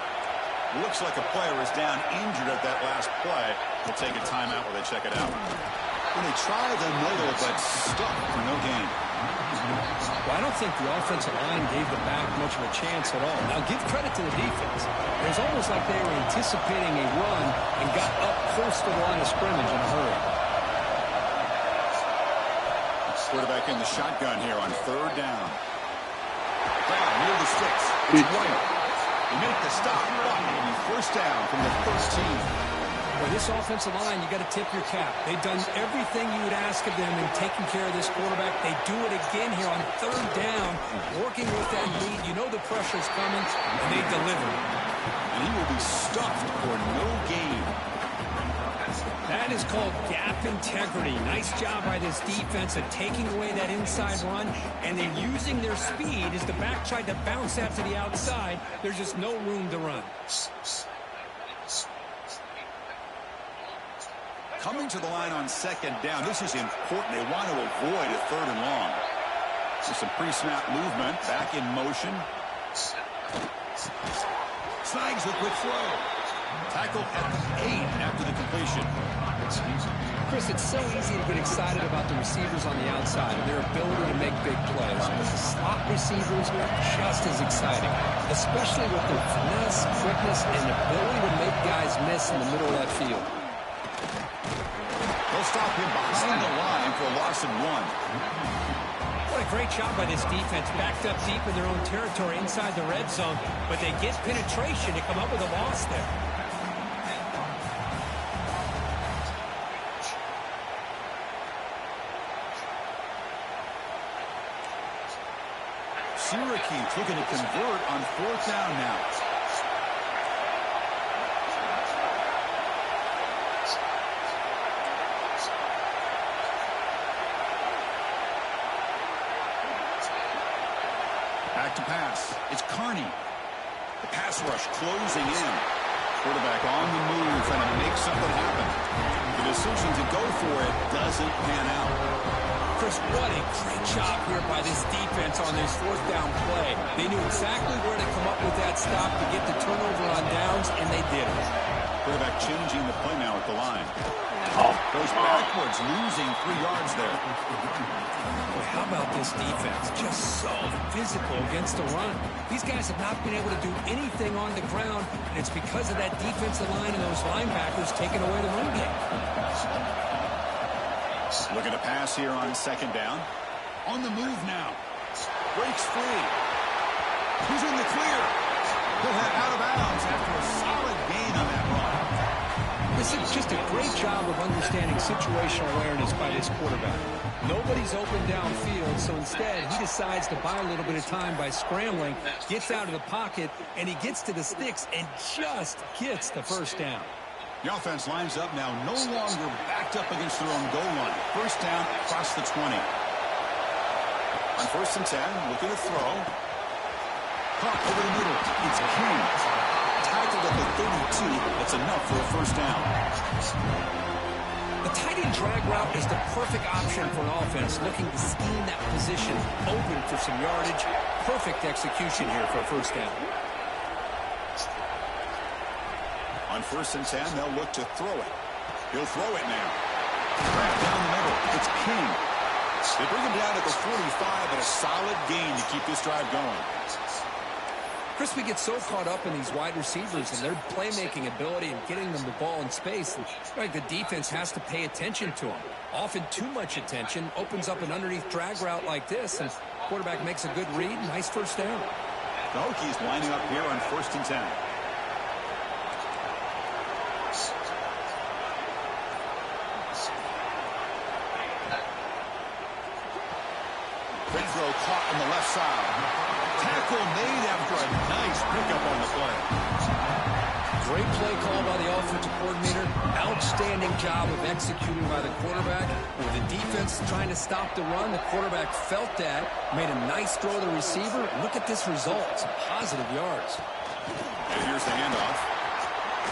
Looks like a player is down injured at that last play. We'll take a timeout while they check it out. When they try the middle, but stuck for no gain. Well, I don't think the offensive line gave the back much of a chance at all. Now, give credit to the defense. It was almost like they were anticipating a run and got up close to the line of scrimmage in a hurry. Quarterback in the shotgun here on third down. Brown near the sticks. It's White. They make the stop. And first down from the 13. For this offensive line, you got to tip your cap. They've done everything you would ask of them in taking care of this quarterback. They do it again here on third down, working with that lead. You know the pressure's coming, and they deliver. And he will be stuffed for no gain. That is called gap integrity. Nice job by this defense of taking away that inside run and then using their speed as the back tried to bounce that to the outside. There's just no room to run. Coming to the line on second down. This is important. They want to avoid a third and long. So some pre-snap movement. Back in motion. Snags a quick throw. Tackled at the 8 after the completion. Chris, it's so easy to get excited about the receivers on the outside and their ability to make big plays. But the slot receivers are just as exciting, especially with their finesse, quickness, and ability to make guys miss in the middle of that field. They'll stop him behind the line for a loss of 1. What a great job by this defense. Backed up deep in their own territory inside the red zone, but they get penetration to come up with a loss there. Syracuse looking to convert on fourth down now. Back to pass. It's Carney. The pass rush closing in. Quarterback on the move, trying to make something happen. The decision to go for it doesn't pan out. Chris, what a great job here by this defense on this fourth down play. They knew exactly where to come up with that stop to get the turnover on downs, and they did it. Quarterback changing the play now at the line. Goes backwards, losing 3 yards there. Boy, how about this defense? Just so physical against the run. These guys have not been able to do anything on the ground, and it's because of that defensive line and those linebackers taking away the run game. Looking to pass here on second down. On the move now. Breaks free. He's in the clear. He'll head out of bounds after a solid gain on that run. This is just a great job of understanding situational awareness by this quarterback. Nobody's open downfield, so instead he decides to buy a little bit of time by scrambling, gets out of the pocket, and he gets to the sticks and just gets the first down. The offense lines up now, no longer backed up against their own goal line. First down across the 20. On first and 10, looking to throw. Caught over the middle. It's King. Tackled at the 32. That's enough for a first down. The tight end drag route is the perfect option for an offense looking to scheme that position open for some yardage. Perfect execution here for a first down. On first and 10, they'll look to throw it. He'll throw it now. Right down the middle. It's King. They bring him down at the 45, but a solid gain to keep this drive going. Chris, we get so caught up in these wide receivers and their playmaking ability and getting them the ball in space. And, like, the defense has to pay attention to them. Often too much attention opens up an underneath drag route like this, and quarterback makes a good read. Nice first down. The Hokies lining up here on first and 10. Quick throw caught on the left side. Tackle made after a nice pickup on the play. Great play call by the offensive coordinator. Outstanding job of executing by the quarterback. With the defense trying to stop the run, the quarterback felt that, made a nice throw to the receiver. Look at this result. Some positive yards. And here's the handoff.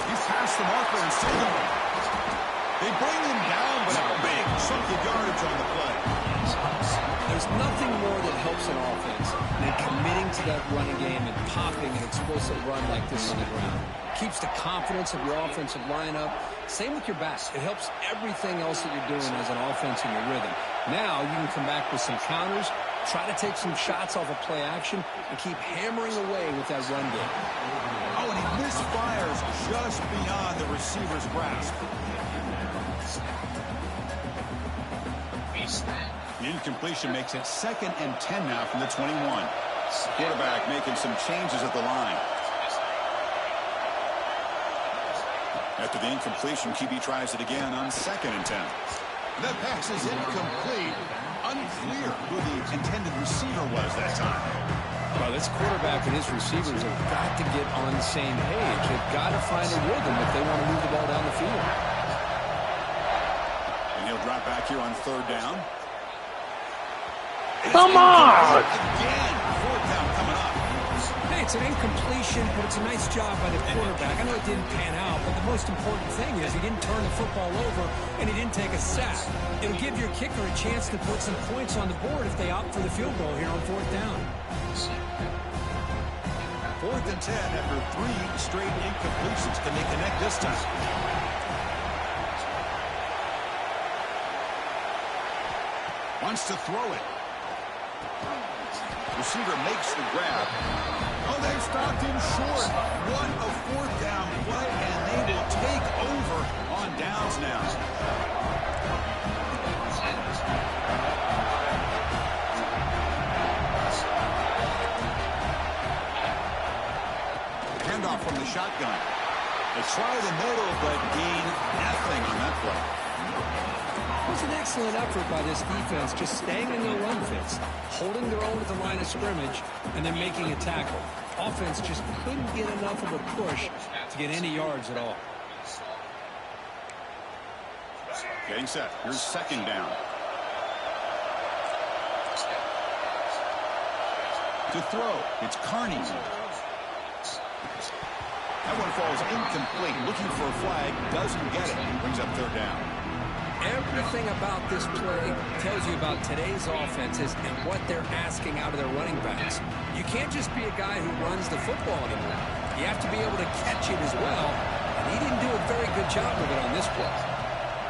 He's past the marker and still going. They bring him down, but a big chunk of yardage on the play. There's nothing more that helps an offense than committing into that running game and popping an explosive run like this on the ground. Keeps the confidence of your offensive lineup. Same with your back. It helps everything else that you're doing as an offense in your rhythm. Now you can come back with some counters, try to take some shots off of play action, and keep hammering away with that run game. Oh, and he misfires just beyond the receiver's grasp. The incompletion makes it 2nd and 10 now from the 21. Quarterback making some changes at the line. After the incompletion, QB tries it again on 2nd and 10. The pass is incomplete. Unclear who the intended receiver was that time. Well, this quarterback and his receivers have got to get on the same page. They've got to find a rhythm if they want to move the ball down the field. And he'll drop back here on 3rd down. Come on! Again, 4th down coming up. Hey, it's an incompletion, but it's a nice job by the quarterback. I know it didn't pan out, but the most important thing is he didn't turn the football over and he didn't take a sack. It'll give your kicker a chance to put some points on the board if they opt for the field goal here on 4th down. 4th and 10 after 3 straight incompletions. Can they connect this time? Wants to throw it. Receiver makes the grab. Oh, they've stopped him short. What a 4th down play, and they will take over on downs now. Handoff from the shotgun. They try the middle, but gain nothing on that play. It was an excellent effort by this defense, just staying in their run fits, holding their own at the line of scrimmage, and then making a tackle. Offense just couldn't get enough of a push to get any yards at all. Getting set. Here's 2nd down. To throw, it's Carney. That one falls incomplete. Looking for a flag, doesn't get it. Brings up 3rd down. Everything about this play tells you about today's offenses and what they're asking out of their running backs. You can't just be a guy who runs the football anymore. You have to be able to catch it as well, and he didn't do a very good job of it on this play.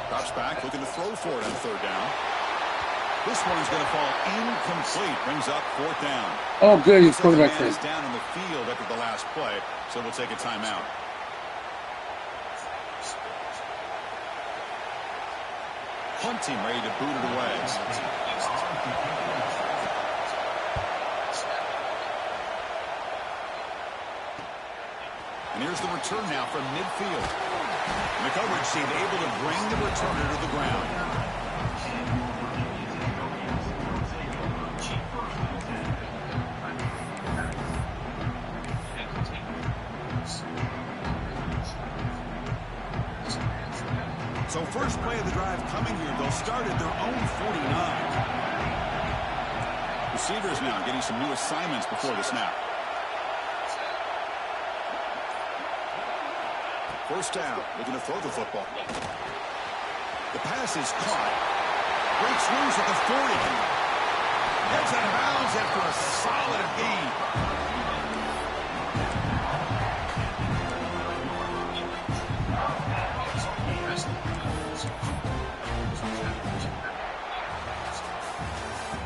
Drops back, looking to throw for it on 3rd down. This one's going to fall incomplete. Brings up 4th down. Oh, good. He's quarterback man is first. down in the field after the last play, so we'll take a timeout. Punt team ready to boot it away. And here's the return now from midfield. And the coverage team able to bring the returner to the ground. So first play of the drive coming here. They'll start at their own 49. Receivers now getting some new assignments before the snap. First down, looking to throw the football. The pass is caught. Breaks loose at the 40. Gets out of bounds after a solid gain.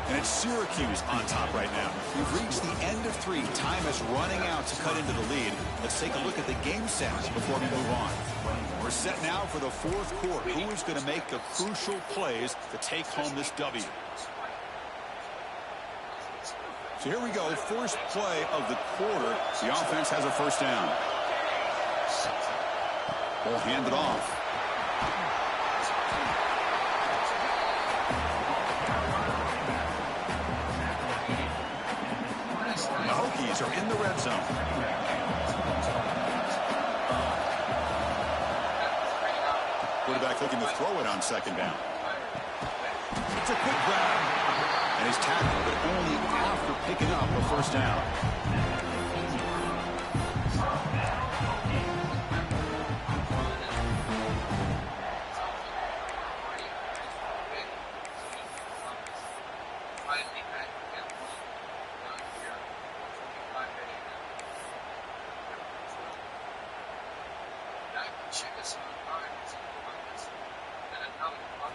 And it's Syracuse on top right now. We've reached the end of 3. Time is running out to cut into the lead. Let's take a look at the game stats before we move on. We're set now for the 4th quarter. Who is going to make the crucial plays to take home this W? So here we go. First play of the quarter. The offense has a first down. Ball handed off. The Hokies are in the red zone. Quarterback looking to throw it on 2nd down. It's a quick grab. And he's tackled, but only after picking up a first down.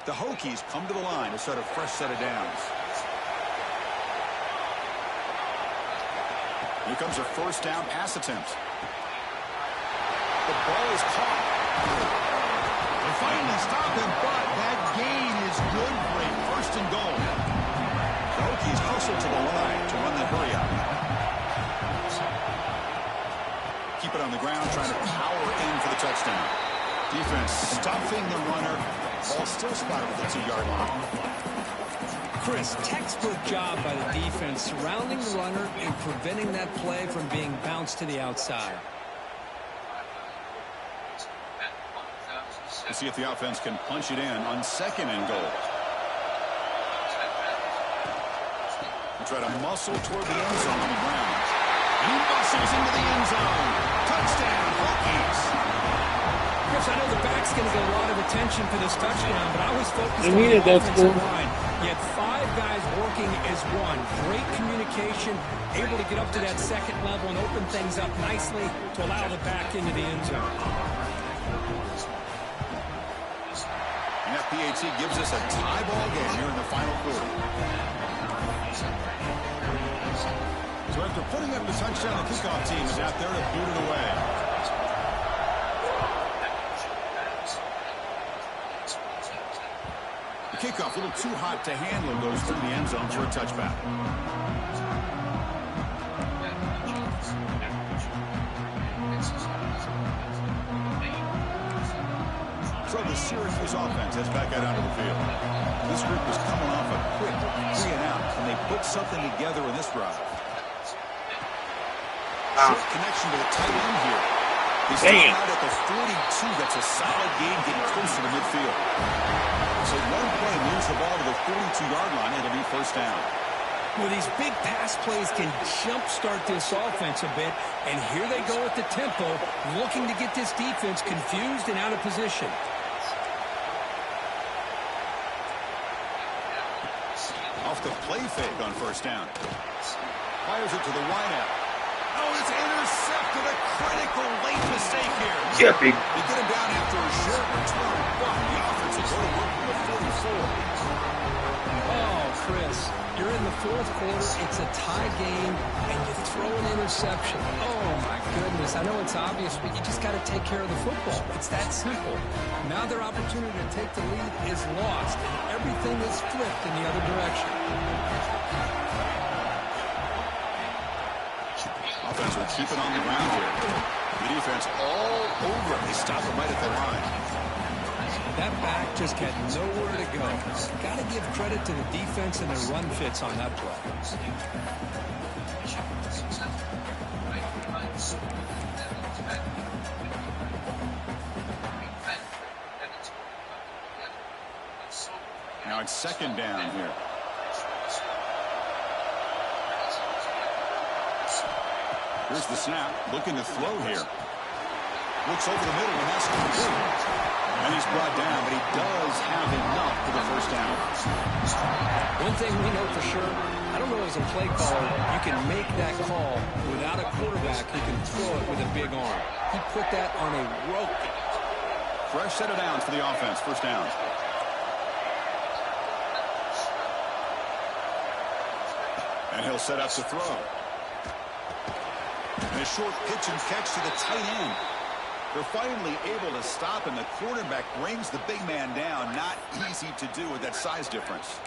The Hokies come to the line to start a fresh set of downs. Here comes a first down pass attempt. The ball is caught. They finally stop him, but that gain is good for a first and goal. The Hokies hustle to the line to run that hurry out. Keep it on the ground, trying to power in for the touchdown. Defense stuffing the runner. Ball still spotted at the 2-yard line. Chris, textbook job by the defense surrounding the runner and preventing that play from being bounced to the outside. Let's see if the offense can punch it in on second and goal. They try to muscle toward the end zone on the ground. And he muscles into the end zone. Touchdown, Hokies. Chris, I know the back's going to get a lot of attention for this touchdown, but I was focused on needed the that offensive score. line. You had 5 guys working as one. Great communication, able to get up to that second level and open things up nicely to allow the back into the end zone. And that PAT gives us a tie ball game here in the final quarter. So after putting up the touchdown, the kickoff team is out there to boot it away. The kickoff a little too hot to handle, goes through the end zone for a touchback. So the Syracuse offense heads back out onto the field. This group is coming off a quick 3 and out, and they put something together in this drive. Short connection to the tight end here. He's starting out at the 42. That's a solid gain, getting closer to midfield. So one play moves the ball to the 42-yard line. It'll be first down. Well, these big pass plays can jumpstart this offense a bit, and here they go at the tempo, looking to get this defense confused and out of position. Off the play fake on first down. Fires it to the wideout. Oh, it's intercepted. A critical late mistake here. Yeah, big. They get him down after a short return, but the offense will go to work with the 44. Oh, Chris, you're in the 4th quarter. It's a tie game, and you throw an interception. Oh, my goodness. I know it's obvious, but you just got to take care of the football. It's that simple. Now their opportunity to take the lead is lost, and everything is flipped in the other direction. Offense will keep it on the ground here. The defense all over it. They stop it right at the line. That back just had nowhere to go. Got to give credit to the defense and their run fits on that play. Now it's second down here. Here's the snap, looking to throw here. Looks over the middle and has to complete. And he's brought down, but he does have enough for the first down. One thing we know for sure, I don't know as a play caller, you can make that call without a quarterback who can throw it with a big arm. He put that on a rope. Fresh set of downs for the offense, first down. And he'll set up to throw. And a short pitch and catch to the tight end. They're finally able to stop, and the quarterback brings the big man down. Not easy to do with that size difference.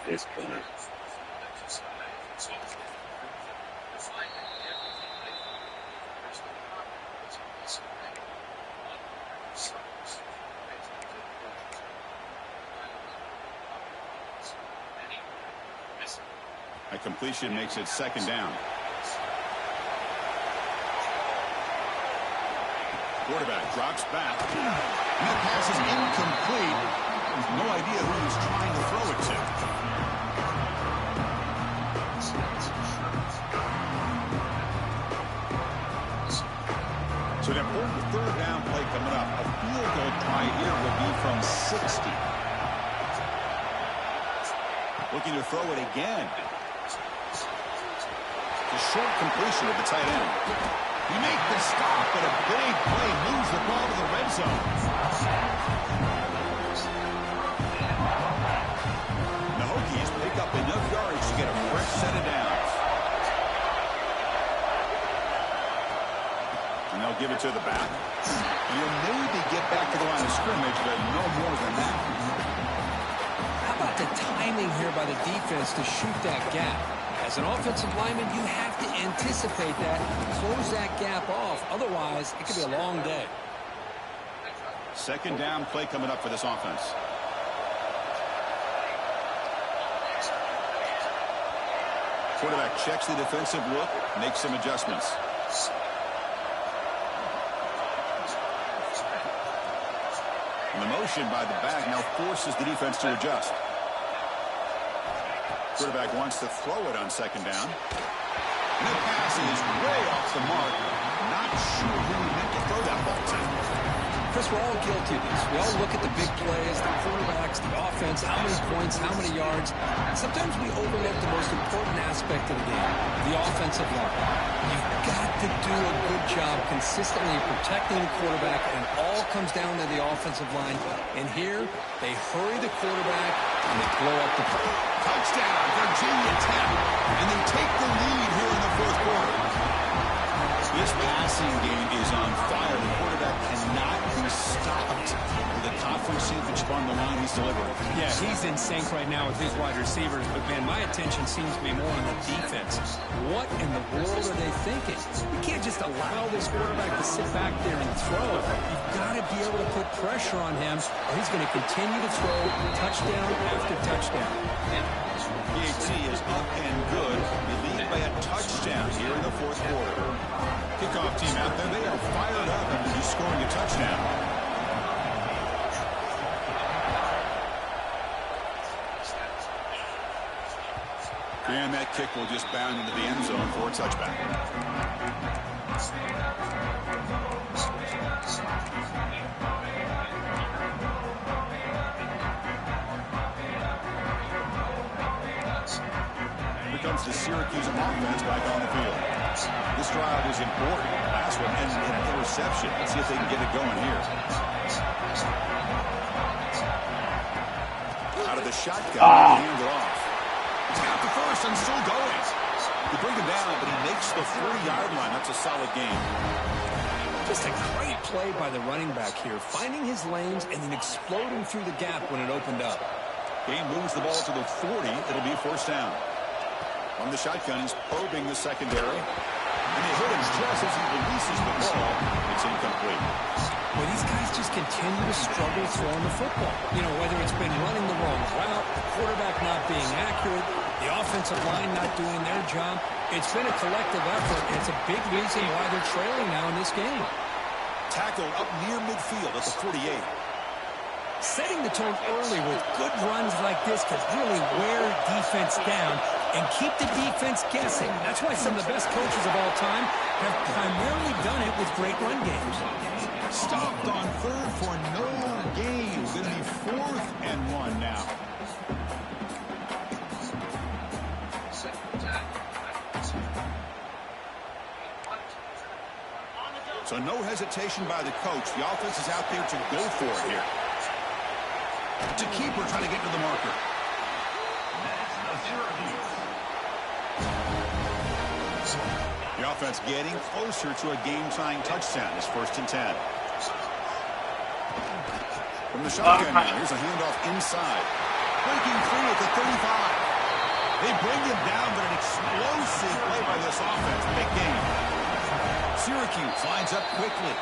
It's good. A completion makes it second down. Quarterback drops back. And that pass is incomplete. There's no idea who he's trying to throw it to. So an important third down play coming up. A field goal try here will be from 60. Looking to throw it again. A short completion of the tight end. He made the stop, but a big play moves the ball to the red zone. The Hokies pick up enough yards to get a fresh set of downs. And they'll give it to the back. You'll maybe get back to the line of scrimmage, but no more than that. How about the timing here by the defense to shoot that gap? As an offensive lineman, you have to anticipate that, close that gap off. Otherwise, it could be a long day. Second down play coming up for this offense. Quarterback checks the defensive look, makes some adjustments. And the motion by the back now forces the defense to adjust. Quarterback wants to throw it on second down. And the pass is way off the mark. Not sure who he meant to throw that ball to. Chris, we're all guilty of this. We all look at the big plays, the quarterbacks, the offense, how many points, how many yards. And sometimes we overlook the most important aspect of the game, the offensive line. You've got to do a good job consistently protecting the quarterback, and it all comes down to the offensive line. And here, they hurry the quarterback, and they blow up the play. Touchdown, Virginia Tech. And they take the lead here in the fourth quarter. This passing game is on fire. The quarterback cannot be stopped with a conference championship on the line he's delivering. Yeah, he's in sync right now with his wide receivers, but, man, my attention seems to be more on the defense. What in the world are they thinking? You can't just allow this quarterback to sit back there and throw. You've got to be able to put pressure on him, or he's going to continue to throw touchdown after touchdown. PAT is up and good. They lead by a touchdown here in the fourth quarter. Kickoff team out there, they are fired up and he's scoring a touchdown. And that kick will just bound into the end zone for a touchback. Here comes the Syracuse offense back on the field. This drive was important. Last one ended in an interception. Let's see if they can get it going here. Out of the shotgun, he hands it off. He's got the first and still going. They bring him down, but he makes the 40-yard line. That's a solid game. Just a great play by the running back here, finding his lanes and then exploding through the gap when it opened up. Game moves the ball to the 40. It'll be a first down. On the shotgun, he's probing the secondary. And they hit him just as he releases the ball. It's incomplete. Well, these guys just continue to struggle throwing the football. You know, whether it's been running the wrong route, the quarterback not being accurate, the offensive line not doing their job. It's been a collective effort, and it's a big reason why they're trailing now in this game. Tackled up near midfield at the 48. Setting the tone early with good runs like this can really wear defense down and keep the defense guessing. That's why some of the best coaches of all time have primarily done it with great run games. Stopped on third for no gain. Going to be 4th and 1 now. So no hesitation by the coach. The offense is out there to go for it here. To keeper trying to get to the marker. The offense getting closer to a game-tying touchdown. It's 1st and 10. From the shotgun now, here's a handoff inside. Breaking free at the 35. They bring him down, but an explosive play by this offense. Big game. Syracuse lines up quickly.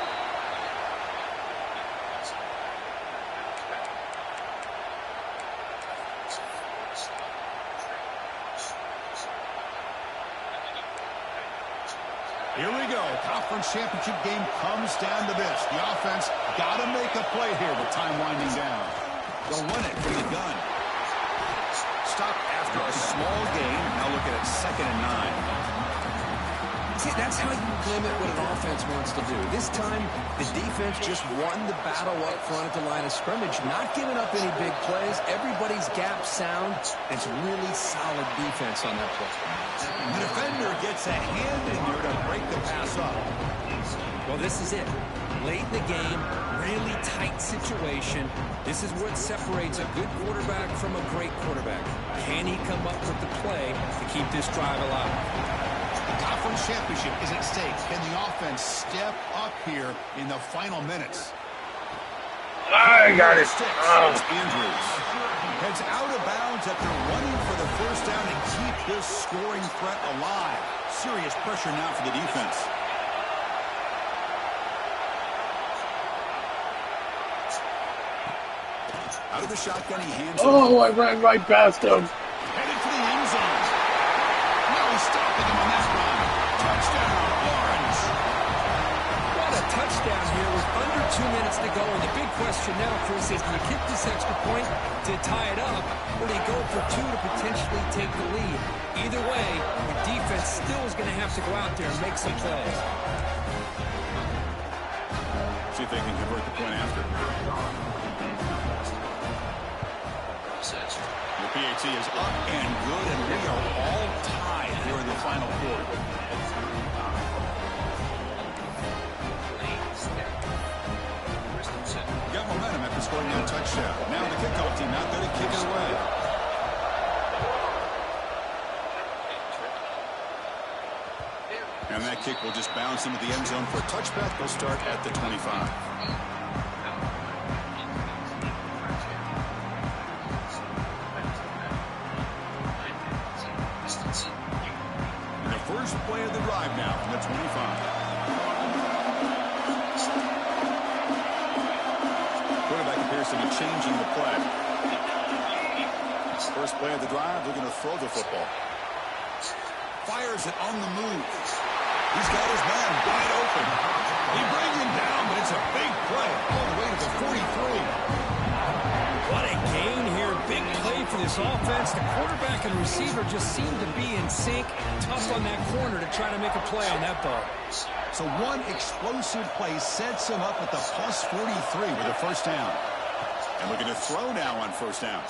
Here we go. Conference championship game comes down to this. The offense got to make a play here with time winding down. They'll run it from the gun. Stop after a small gain. Now looking at 2nd and 9. See, that's how you limit what an offense wants to do. This time, the defense just won the battle up front at the line of scrimmage, not giving up any big plays. Everybody's gap sound. It's really solid defense on that play. The defender gets a hand in there to break the pass up. Well, this is it. Late in the game, really tight situation. This is what separates a good quarterback from a great quarterback. Can he come up with the play to keep this drive alive? The conference championship is at stake. Can the offense step up here in the final minutes? I got it. Andrews heads out of bounds after running for the first down and keep this scoring threat alive. Serious pressure now for the defense. Out of the shotgun, he hands it. Oh, I ran right past him. Headed for the end zone. Now he's stopping him on that run. Touchdown, Orange. What a touchdown here with under 2 minutes to go. And the big question now, Chris, is do you kick this extra point to tie it up, or do you go for 2 to potentially take the lead? Either way, the defense still is going to have to go out there and make some plays. See if they can convert the point after. The PAT is up and good, and we are all tied here in the final quarter. Got momentum after scoring that touchdown. Now the kickoff team out there to kick it away. And that kick will just bounce into the end zone for a touchback. They'll start at the 25. First play of the drive now from the 25. Quarterback appears to be changing the play. First play of the drive, they're going to throw the football. Fires it on the move. He's got his man wide open. He brings him down, but it's a big play all the way to the 43. What a gain here. Big play for this offense. The quarterback and receiver just seem to be in sync. Tough on that corner to try to make a play on that ball. So one explosive play sets him up at the plus 43 with a first down. And looking to throw now on first down.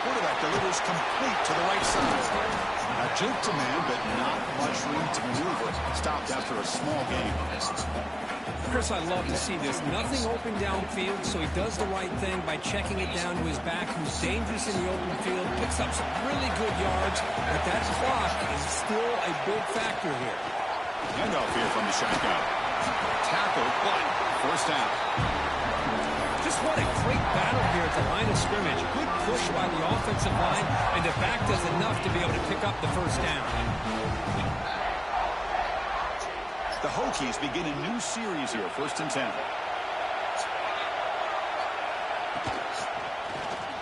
Quarterback delivers complete to the right side. A juke to man, but not much room to maneuver. Stopped after a small gain. Chris, I love to see this. Nothing open downfield, so he does the right thing by checking it down to his back, who's dangerous in the open field, picks up some really good yards, but that clock is still a big factor here. Handoff here from the shotgun. Tackle, but first down. Just what a great battle here at the line of scrimmage. Good push by the offensive line, and the back does enough to be able to pick up the first down. The Hokies begin a new series here, 1st and 10.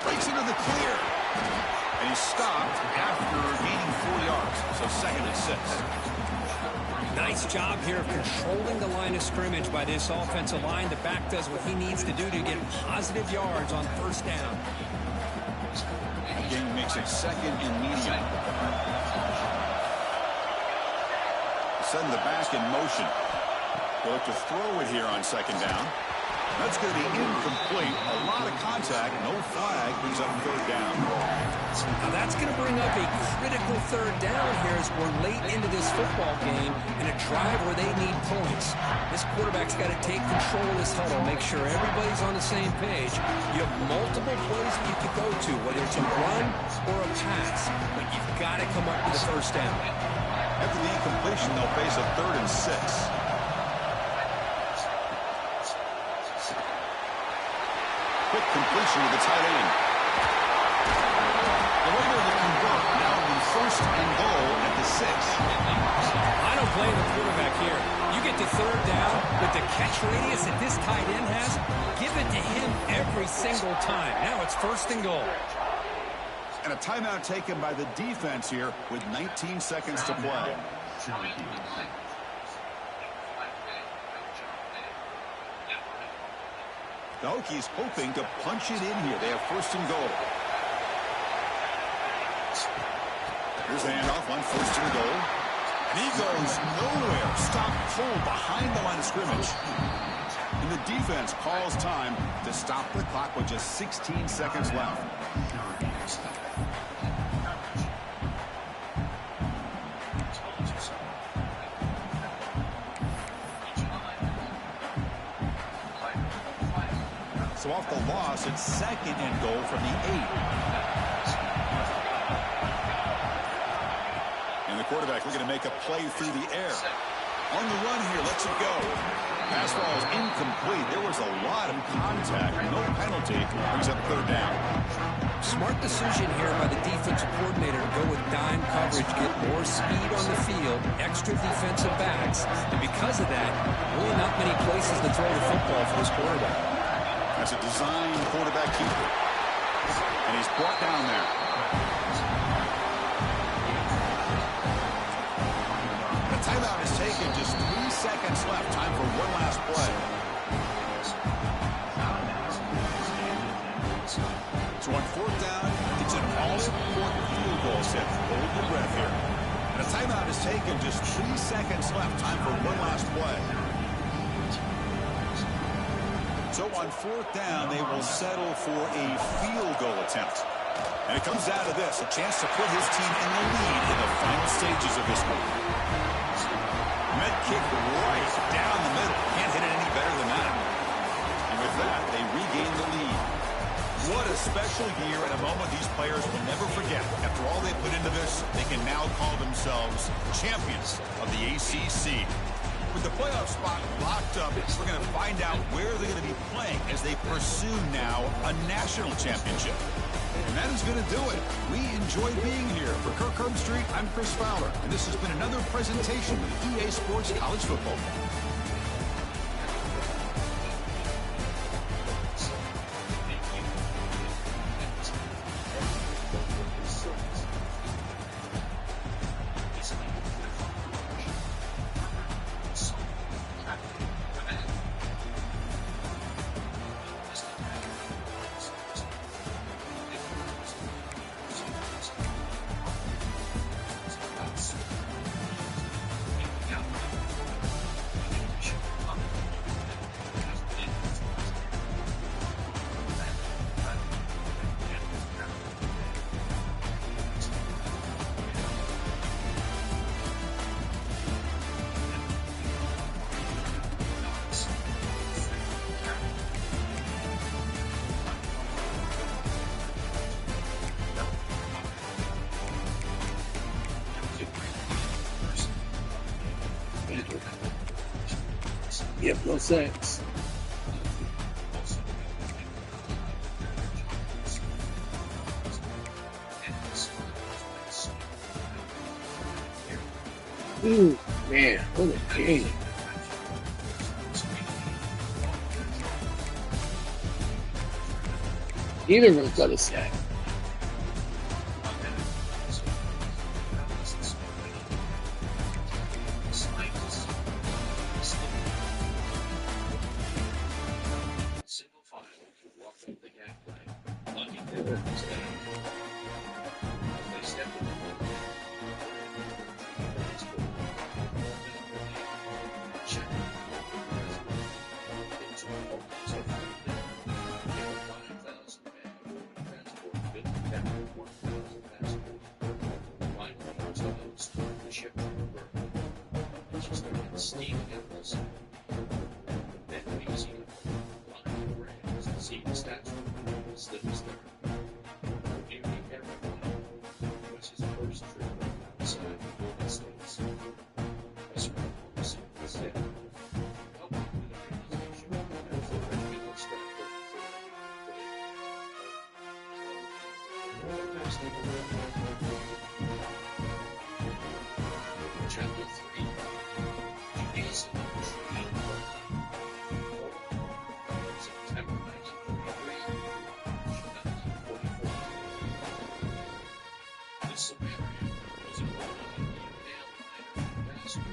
Breaks into the clear. And he's stopped after gaining 4 yards. So 2nd and 6. Nice job here of controlling the line of scrimmage by this offensive line. The back does what he needs to do to get positive yards on first down. Game makes it 2nd and medium. Sending the back in motion. They'll look to throw it here on 2nd down. That's going to be incomplete. A lot of contact, no flag. Brings up 3rd down. Now that's going to bring up a critical 3rd down here as we're late into this football game in a drive where they need points. This quarterback's got to take control of this huddle, make sure everybody's on the same page. You have multiple plays that you can go to, whether it's a run or a pass, but you've got to come up with the first down. After the incompletion, they'll face a 3rd and 6. Quick completion to the tight end. The Raiders will convert now in 1st and goal at the 6. I don't blame the quarterback here. You get to 3rd down with the catch radius that this tight end has, give it to him every single time. Now it's 1st and goal. And a timeout taken by the defense here with 19 seconds to play. The Hokies hoping to punch it in here. They have 1st and goal. Here's the handoff on 1st and goal. And he goes nowhere. Stop cold behind the line of scrimmage. And the defense calls time to stop the clock with just 16 seconds left. So off the loss, it's 2nd and goal from the 8. And the quarterback looking to make a play through the air. On the run here, lets it go. Pass ball is incomplete. There was a lot of contact. No penalty. Brings up 3rd down. Smart decision here by the defensive coordinator to go with dime coverage, get more speed on the field, extra defensive backs. And because of that, really not many places to throw the football for this quarterback. That's a design quarterback keeper. And he's brought down there. The timeout is taken. Just 3 seconds left. Time for one last play. So on 4th down, it's an all-important field goal set. Hold your breath here. And a timeout is taken. Just 3 seconds left. Time for one last play. So on 4th down, they will settle for a field goal attempt. And it comes down to this, a chance to put his team in the lead in the final stages of this one. Med kick right down the middle. Can't hit it any better than that. And with that, they regain the lead. What a special year and a moment these players will never forget. After all they put into this, they can now call themselves champions of the ACC. With the playoff spot locked up, we're going to find out where they're going to be playing as they pursue now a national championship. And that is going to do it. We enjoyed being here. For Kirk Herbstreit, I'm Chris Fowler, and this has been another presentation of EA Sports College Football. Yep, no sacks. Ooh, man, what a game. Neither of them got a sack. Chapter 3, Judaism, September 1943, 1944. This Samaria was a Roman mail liner passenger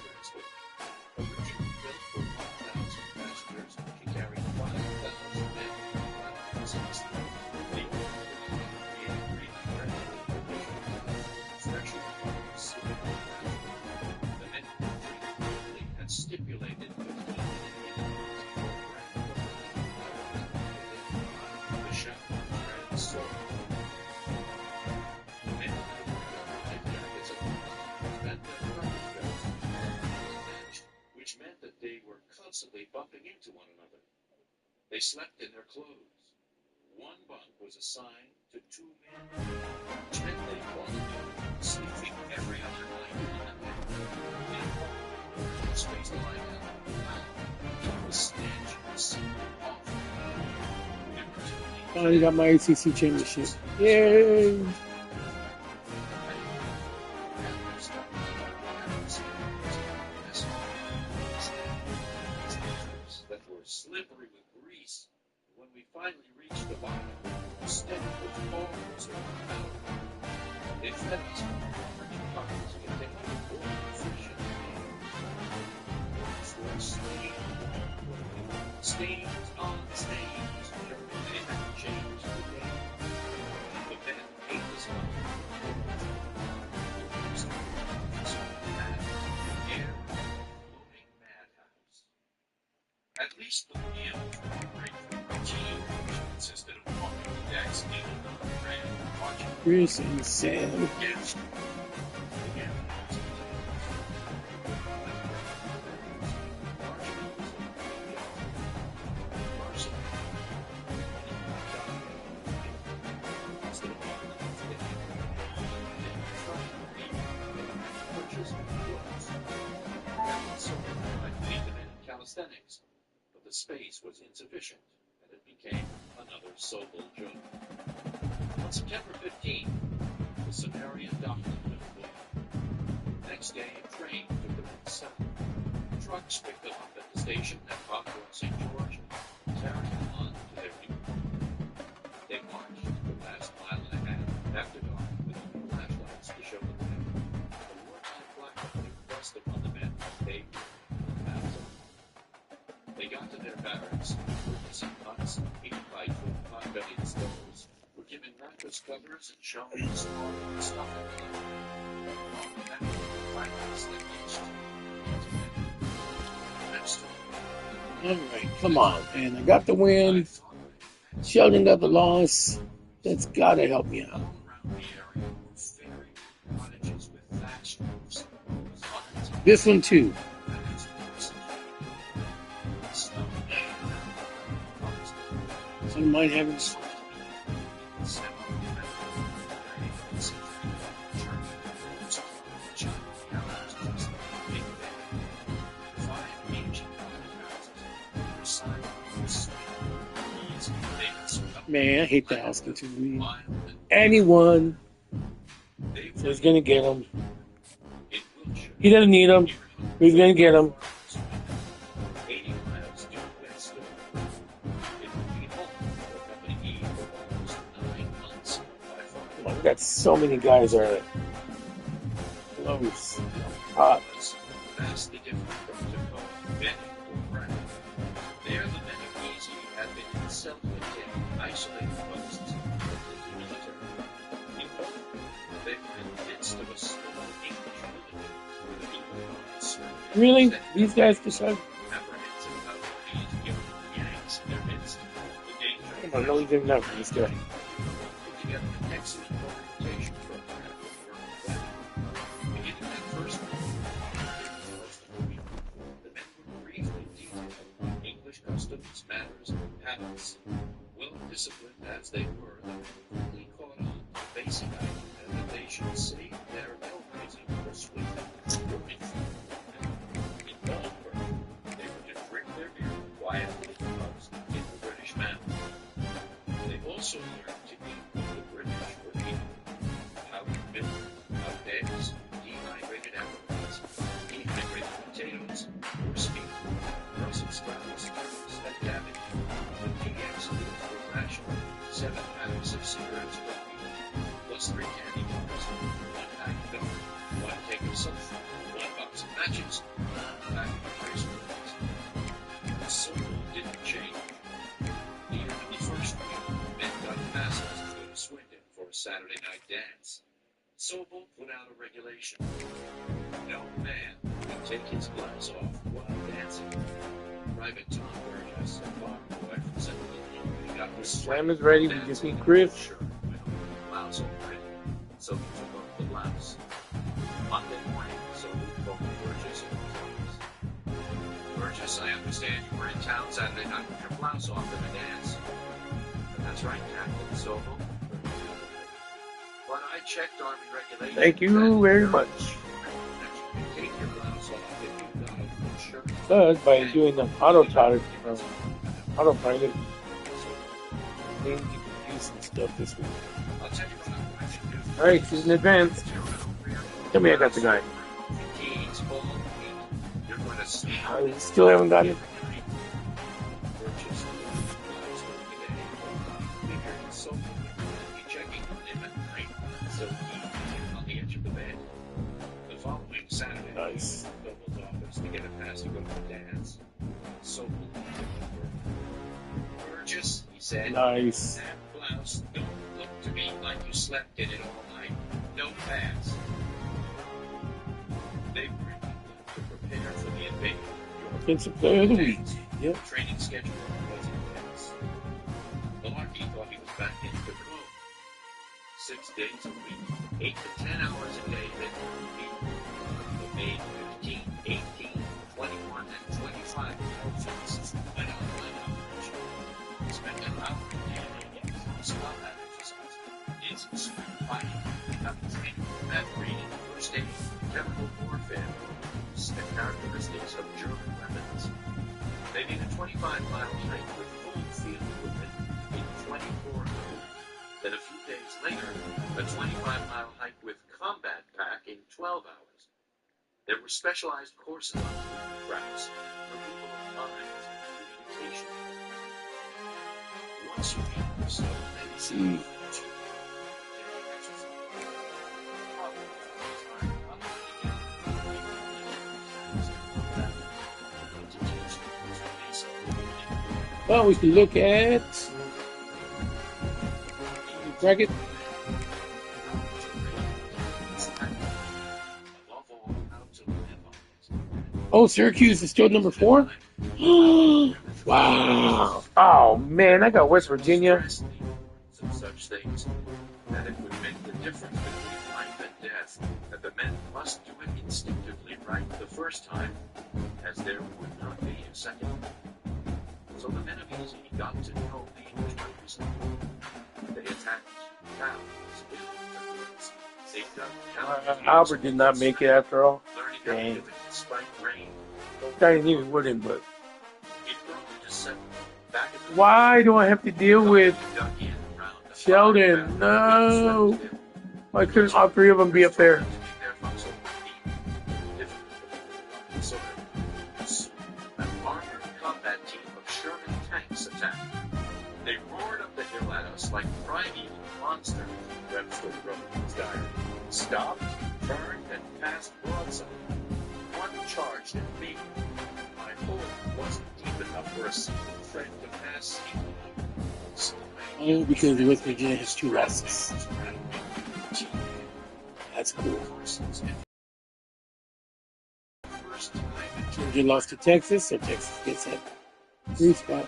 transport. Originally built for 1,000 passengers, she carried 5,000 men and 5,000. constantly bumping into one another. They slept in their clothes. One bunk was assigned to 2 men, which meant they alternated sleeping every other night in the bed. In the space to lie down, the stench was simply awful. Finally got my ACC Championship. Yay! That were slippery with grease. When we finally reached the bottom, the stench was almost overpowering. They fed us with buckets containing old fish and stains on stains. They had changed the game. The men ate this one. Air floating madhouse. At least the meal team consisted of walking the decks, eating on the ground, watching Chris and Sam. against calisthenics, but the space was insufficient, and it became another Sobel joke. On September 15th, the Sumerian document was moved. Next day, a train took them south. Trucks picked them up at the station at Concord, St. George, carrying them on to their new home. They marched the last mile and a half after dark with flashlights to show the way. The wartime blackout impressed upon the men as they They got to their barracks, witnessing huts heated by twin pot-bellied stoves, were given mattress covers and shown the store and stuff in the Alright, come on, man. I got the win. Sheldon got the loss. That's gotta help me out. This one too. I don't mind having man, I hate the house continue. Anyone is gonna get him. He doesn't need him. He's gonna get him. We got so many guys are close. Hot. Vastly different from Tacoma, Benning, or Brown. There, the men of Easy had been self-contained, isolated posts of the military. In both, they were in the midst of a small English village where the people Really? These guys decided? apprehensive about these young Yanks in their midst. The danger I don't know even know this guy. put together an excellent orientation program for work with beginning that first month, the men were briefly detailed on English customs, manners, and habits. Well disciplined as they were, they quickly caught on to the basic idea that they should save their bell-raising for sweetening or in Baldwin, they were to drink their beer quietly in the British manner. They also learned to eat what the British were eating. Powdered milk, hot eggs, dehydrated apricots, dehydrated potatoes, roast beef, Brussels sprouts, carrots, and cabbage. The PX were rationed 7 packs of cigarettes per week, plus 3 candy bars, 1 pack of gum, 1 keg of soap, 1 box of matches, and 1 pack of ice cream. The soul didn't change. The end of the first week, men got passes to go to Swindon for a Saturday night dance. Sobel put out a regulation. No man could take his gloves off while dancing. Private Tom Burgess, a farm boy from Central Illinois, got his Slam is ready. We just need Chris. shirt with a blouse already, so he took off the blouse. Monday morning, Sobel called Burgess in his office. Burgess Yes, I understand you were in town Saturday night with your blouse off at the dance. That's right, Captain Soho. But I checked Army regulations. Thank you very much. Take your blouse off if you've got a shirt. Because by doing the autopilot, things you can use some stuff this week. I'll tell you what I'm going to do. Alright, she's in advance. Tell me I got the guy. Fatigues, full of heat. You're going to see. I still haven't gotten it. Saturday, Nice. Doble's office to get a pass to go to the dance. So gorgeous, he said. Nice. That blouse don't look to me like you slept in it all night. No pass. They were to prepare for the invasion. Offensive player of the week. Yep. The training schedule was intense. Malarkey thought he was back in the room. 6 days a week, 8 to 10 hours a day, they compete. They made 15, 18, 21, and 25 outfits. Went on line operation. Spent an hour a day in combat exercises. Is fighting, training, meth reading, first aid, chemical warfare, and characteristics of German weapons. They made a 25-mile hike with full field equipment in 24 hours. Then a few days later, a 25-mile hike with combat pack in 12 hours. There were specialized courses on routes, removal of mines, and communication. Once you meet the snow, they see Well, we can look at bracket. Oh, Syracuse is still number 4? Wow. Oh, man, I got West Virginia. Some such things that it would make the difference between life and death, that the men must do it instinctively right the first time, as there would not be a second. So the men of Easy got to know the English countryside. They attacked towns, villages, saved up Albert did not make it after all. learning how to Dang. do it despite rain. I even wouldn't, but It grew to just set back at the why do I have to deal with dug in around the Sheldon? fire No. battle. Why couldn't all 3 of them be up there? So an armored combat team of Sherman tanks attacked. They roared up the hill at us like primeval monsters, Webster wrote in his diary. Stopped, turned, and passed broadside. One charged at me. My hole wasn't deep enough for a single friend to pass through. Oh, because West Virginia has 2 losses. That's cool. Georgia lost to Texas, so Texas gets that 3 spot.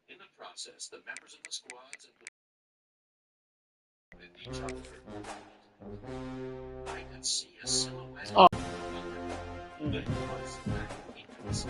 In the process, the members of the squads and each other. I could see a silhouette. Oh. It was